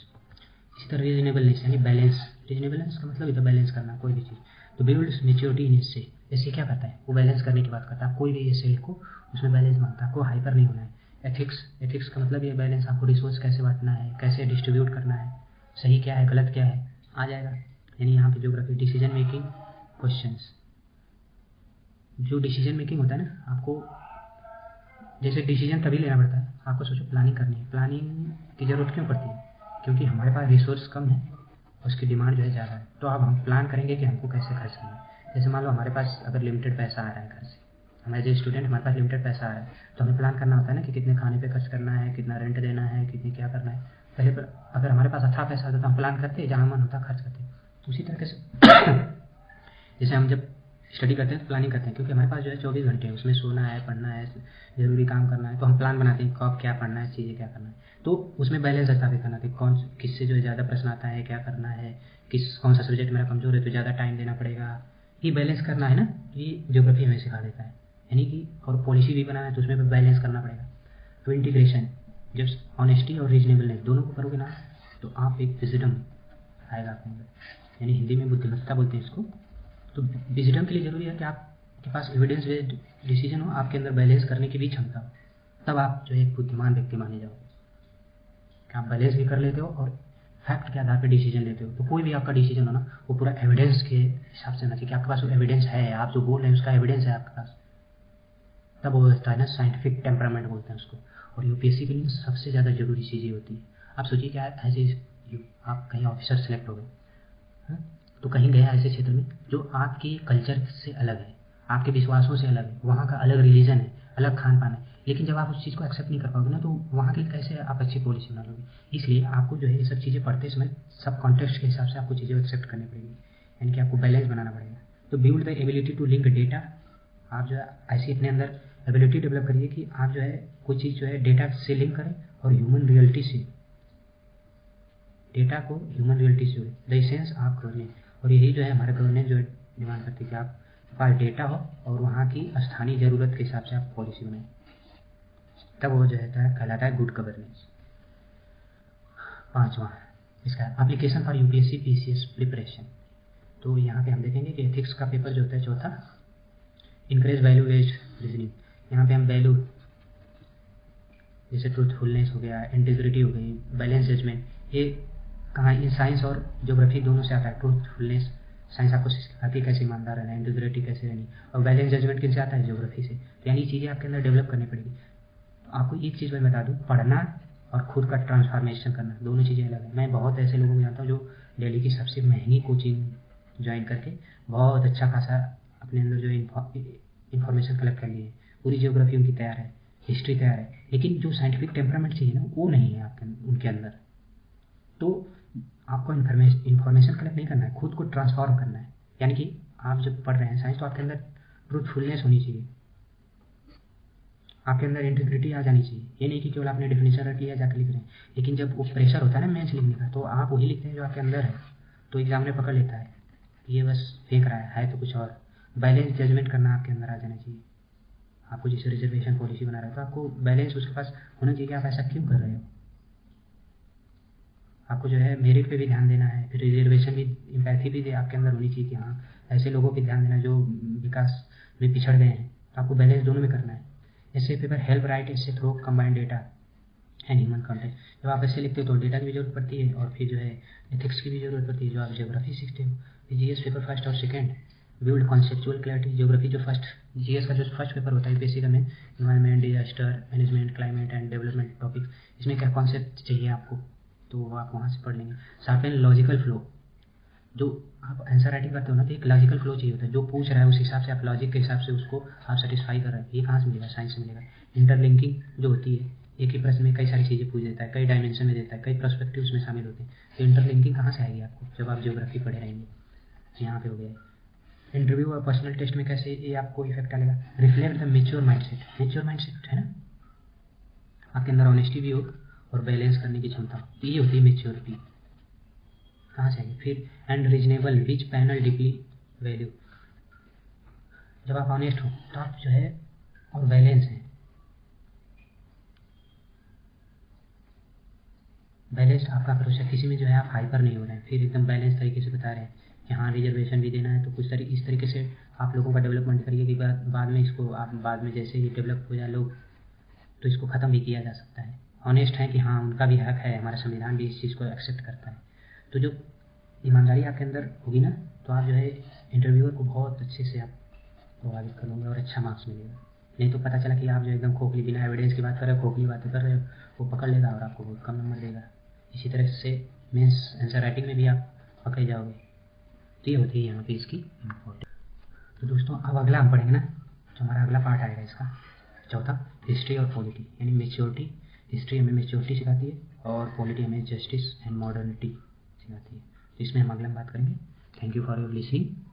इसी तरह रीजनेबलनेस यानी बैलेंस। रीजनेबलनेस का मतलब इधर बैलेंस करना कोई भी चीज़, तो बिल्ड्स मेच्योरिटी इन इससे। इससे क्या करता है, वो बैलेंस करने की बात करता है। आप कोई भी ऐसे लिखो उसमें बैलेंस मांगता है, आपको हाइपर नहीं होना है। एथिक्स का मतलब ये बैलेंस, आपको रिसोर्स कैसे बांटना है, कैसे डिस्ट्रीब्यूट करना है, सही क्या है गलत क्या है आ जाएगा। यानी यहाँ पे ज्योग्राफी, डिसीजन मेकिंग क्वेश्चंस, जो डिसीजन मेकिंग होता है ना, आपको जैसे डिसीजन तभी लेना पड़ता है, आपको सोचो प्लानिंग करनी है, प्लानिंग की ज़रूरत क्यों पड़ती है, क्योंकि हमारे पास रिसोर्स कम है, उसकी डिमांड जो है ज़्यादा है। तो अब हम प्लान करेंगे कि हमको कैसे खर्च करना है। जैसे मान लो हमारे पास अगर लिमिटेड पैसा आ रहा है घर से, हम एज ए स्टूडेंट हमारे पास लिमिटेड पैसा आ रहा है, तो हमें प्लान करना होता है ना कि कितने खाने पे खर्च करना है, कितना रेंट देना है, कितने क्या करना है। पहले पर अगर हमारे पास अच्छा पैसा होता तो हम प्लान करते, जहाँ मन होता खर्च करते। तो उसी तरीके से जैसे हम जब स्टडी करते हैं तो प्लानिंग करते हैं, क्योंकि हमारे पास जो है 24 घंटे है, उसमें सोना है, पढ़ना है, ज़रूरी काम करना है, तो हम प्लान बनाते हैं कब क्या पढ़ना है, चीज़ें क्या करना है। तो उसमें बैलेंस स्थापित करना था, कौन किससे जो है ज़्यादा प्रश्न आता है, क्या करना है, कौन सा सब्जेक्ट मेरा कमज़ोर है तो ज़्यादा टाइम देना पड़ेगा, ये बैलेंस करना है ना, ये ज्योग्राफी हमें सिखा देता है। यानी कि और पॉलिसी भी बनाना है तो उसमें भी बैलेंस करना पड़ेगा। तो इंटीग्रेशन, जब ऑनेस्टी और रीजनेबलनेस दोनों को करोगे ना, तो आप एक विजडम आएगा आपके अंदर, यानी हिंदी में बुद्धिमत्ता बोलते हैं इसको। तो विजडम के लिए ज़रूरी है कि आपके पास एविडेंस बेस्ड डिसीजन हो, आपके अंदर बैलेंस करने की भी क्षमता हो, तब आप जो है एक बुद्धिमान व्यक्ति माने जाओ कि आप बैलेंस भी कर लेते हो और फैक्ट के आधार पर डिसीजन लेते हो। तो कोई भी आपका डिसीजन हो ना, वो पूरा एविडेंस के हिसाब से होना चाहिए कि आपके पास वो एविडेंस है, आप जो बोल रहे हैं उसका एविडेंस है आपके पास, तब वो होता है ना साइंटिफिक टेम्परामेंट बोलते हैं उसको। और यूपीएससी के लिए सबसे ज़्यादा जरूरी चीज़ें होती है। आप सोचिए कि ऐसे आप कहीं ऑफिसर सेलेक्ट हो गए, हाँ? तो कहीं गया ऐसे क्षेत्र में जो आपके कल्चर से अलग है, आपके विश्वासों से अलग है, वहाँ का अलग रिलीजन है, अलग खान पान है, लेकिन जब आप उस चीज़ को एक्सेप्ट नहीं कर पाओगे ना, तो वहाँ के लिए कैसे आप अच्छी पॉलिसी बना लोगे। इसलिए आपको जो है ये सब चीज़ें पढ़ते समय सब कॉन्टेक्स्ट के हिसाब से आपको चीज़ें एक्सेप्ट करनी पड़ेगी, यानी कि आपको बैलेंस बनाना पड़ेगा। तो build the ability to link data, आप जो है ऐसी अपने अंदर एबिलिटी डेवलप करिए कि आप जो है कोई चीज़ जो है डेटा से लिंक करें और ह्यूमन रियलिटी से, डेटा को ह्यूमन रियलिटी से हुए द इसेंस आप गवर्नेंस। और यही जो है हमारा गवर्नेंस जो है डिमांड करती है कि आप पास डेटा हो और वहाँ की स्थानीय ज़रूरत के हिसाब से आप पॉलिसी बनाएं, तब वो जो है कहलाता है गुड गवर्नेंस। पाँचवा इसका application for UPSC PCS preparation. तो यहाँ पे हम देखेंगे कि एथिक्स का पेपर जो होता है चौथा, इनकरेज वैल्यू बेस्ड रीजनिंग। यहाँ पे हम वैल्यू जैसे ट्रूथफुलनेस हो गया, इंटीग्रिटी हो गई, बैलेंस जजमेंट, ये कहाँ इन साइंस और ज्योग्राफी दोनों से आता है। ट्रूथफुलनेस साइंस आपको सिखाती है कैसे ईमानदार रहना है, इंटीग्रिटी कैसे रहनी, और बैलेंस जजमेंट किन से आता है, ज्योग्राफी से। तो यानी चीज़ें आपके अंदर डेवलप करनी पड़ेगी। तो आपको एक चीज़ मैं बता दूँ, पढ़ना और खुद का ट्रांसफॉर्मेशन करना दोनों चीज़ें अलग है। मैं बहुत ऐसे लोगों को जानता हूँ जो दिल्ली की सबसे महंगी कोचिंग ज्वाइन करके बहुत अच्छा खासा अपने अंदर जो इन्फॉर्मेशन कलेक्ट कर लिए है, पूरी ज्योग्राफी उनकी तैयार है, हिस्ट्री तैयार है, लेकिन जो साइंटिफिक टेम्परामेंट चाहिए ना वो नहीं है आपके उनके अंदर। तो आपको इन्फॉर्मेशन कलेक्ट नहीं करना है, खुद को ट्रांसफॉर्म करना है। यानी कि आप जब पढ़ रहे हैं साइंस, तो आपके अंदर ट्रूथफुलनेस होनी चाहिए, आपके अंदर इंटीग्रिटी आ जानी चाहिए। ये नहीं कि केवल आपने डेफिनेशन रख लिया जाकर लिख रहे हैं, लेकिन जब वो प्रेशर होता है ना मेंस लिखने का, तो आप वही लिखते हैं जो आपके अंदर है, तो एग्जामिनर पकड़ लेता है ये बस फेंक रहा है तो कुछ और। बैलेंस जजमेंट करना आपके अंदर आ जाना चाहिए। आपको जैसे रिजर्वेशन पॉलिसी बना रहा है तो आपको बैलेंस उसके पास होना चाहिए कि आप ऐसा क्यों कर रहे हो। आपको जो है मेरिट पे भी ध्यान देना है, फिर रिजर्वेशन भी, एम्पैथी भी आपके अंदर होनी चाहिए कि हाँ ऐसे लोगों पे ध्यान देना जो विकास में पिछड़ गए हैं। तो आपको बैलेंस दोनों में करना है। ऐसे पेपर हेल्प राइट ऐसे through combined data and human contact. जब आप ऐसे लिखते हो तो डेटा की भी जरूरत पड़ती है और फिर जो है एथिक्स की भी जरूरत पड़ती है, जो आप ज्योग्राफी सीखते हो। जीएस पेपर फर्स्ट और second, build conceptual clarity. Geography जो फर्स्ट, जीएस का जो फर्स्ट पेपर होता है बेसिक में environment, disaster management, climate and development topic, इसमें क्या कॉन्सेप्ट चाहिए आपको, तो आप वहाँ से पढ़ लेंगे। शार्पन लॉजिकल फ्लो, जो आप आंसर राइटिंग करते हो ना तो एक लॉजिकल फ्लो चाहिए होता है, जो पूछ रहा है उस हिसाब से आप लॉजिक के हिसाब से उसको आप सेटिस्फाई कर रहे हैं। ये कहाँ से मिलेगा, साइंस से मिलेगा। इंटरलिंकिंग जो होती है, एक ही प्रश्न में कई सारी चीज़ें पूछ देता है, कई डायमेंशन में देता है, कई पर्सपेक्टिव उसमें शामिल होते हैं। तो इंटरलिंकिंग कहाँ से आएगी आपको, जब आप ज्योग्राफी पढ़े रहेंगे। यहाँ पे हो गया इंटरव्यू और पर्सनल टेस्ट में कैसे ये आपको इफेक्ट डालेगा। Reflect the mature mindset, mature mindset है ना, आपके अंदर ऑनेस्टी भी हो और बैलेंस करने की क्षमता, ये होती है मेच्योरिटी। कहाँ से आएगी फिर। And reasonable which panel deeply value, जब आप ऑनेस्ट हो तो आप जो है और बैलेंस है, बैलेंस्ड आपका अप्रोच है, किसी में जो है आप हाइपर नहीं हो रहे हैं, फिर एकदम बैलेंस तरीके से बता रहे हैं कि हाँ रिजर्वेशन भी देना है, तो कुछ इस तरीके से आप लोगों का डेवलपमेंट करिए कि बाद में इसको आप बाद में जैसे ही डेवलप हो जाए लोग तो इसको ख़त्म भी किया जा सकता है। ऑनेस्ट है कि हाँ उनका भी हक है, हमारा संविधान भी इस चीज़ को एक्सेप्ट करता है। तो जो ईमानदारी आपके अंदर होगी ना, तो आप जो है इंटरव्यूअर को बहुत अच्छे से आप प्रभावित करोगे और अच्छा मार्क्स मिलेगा। नहीं तो पता चला कि आप जो एकदम खोखली बिना एविडेंस की बात कर रहे हो, खोखली बातें कर रहे हो, वो पकड़ लेगा और आपको बहुत कम नंबर देगा। इसी तरह से मीन्स आंसर राइटिंग में भी आप पकड़े जाओगे। तो ये होती है यहाँ पे इसकी इम्पोर्टेंट। तो दोस्तों अब अगला हम पढ़ेंगे ना, जो हमारा अगला पार्ट आएगा इसका चौथा, हिस्ट्री और पॉलिटी, यानी मेच्योरिटी। हिस्ट्री हमें मेच्योरिटी सिखाती है और पॉलिटी हमें जस्टिस एंड मॉडर्निटी सिखाती है। तो इसमें हम अगला बात करेंगे। Thank you for your listening.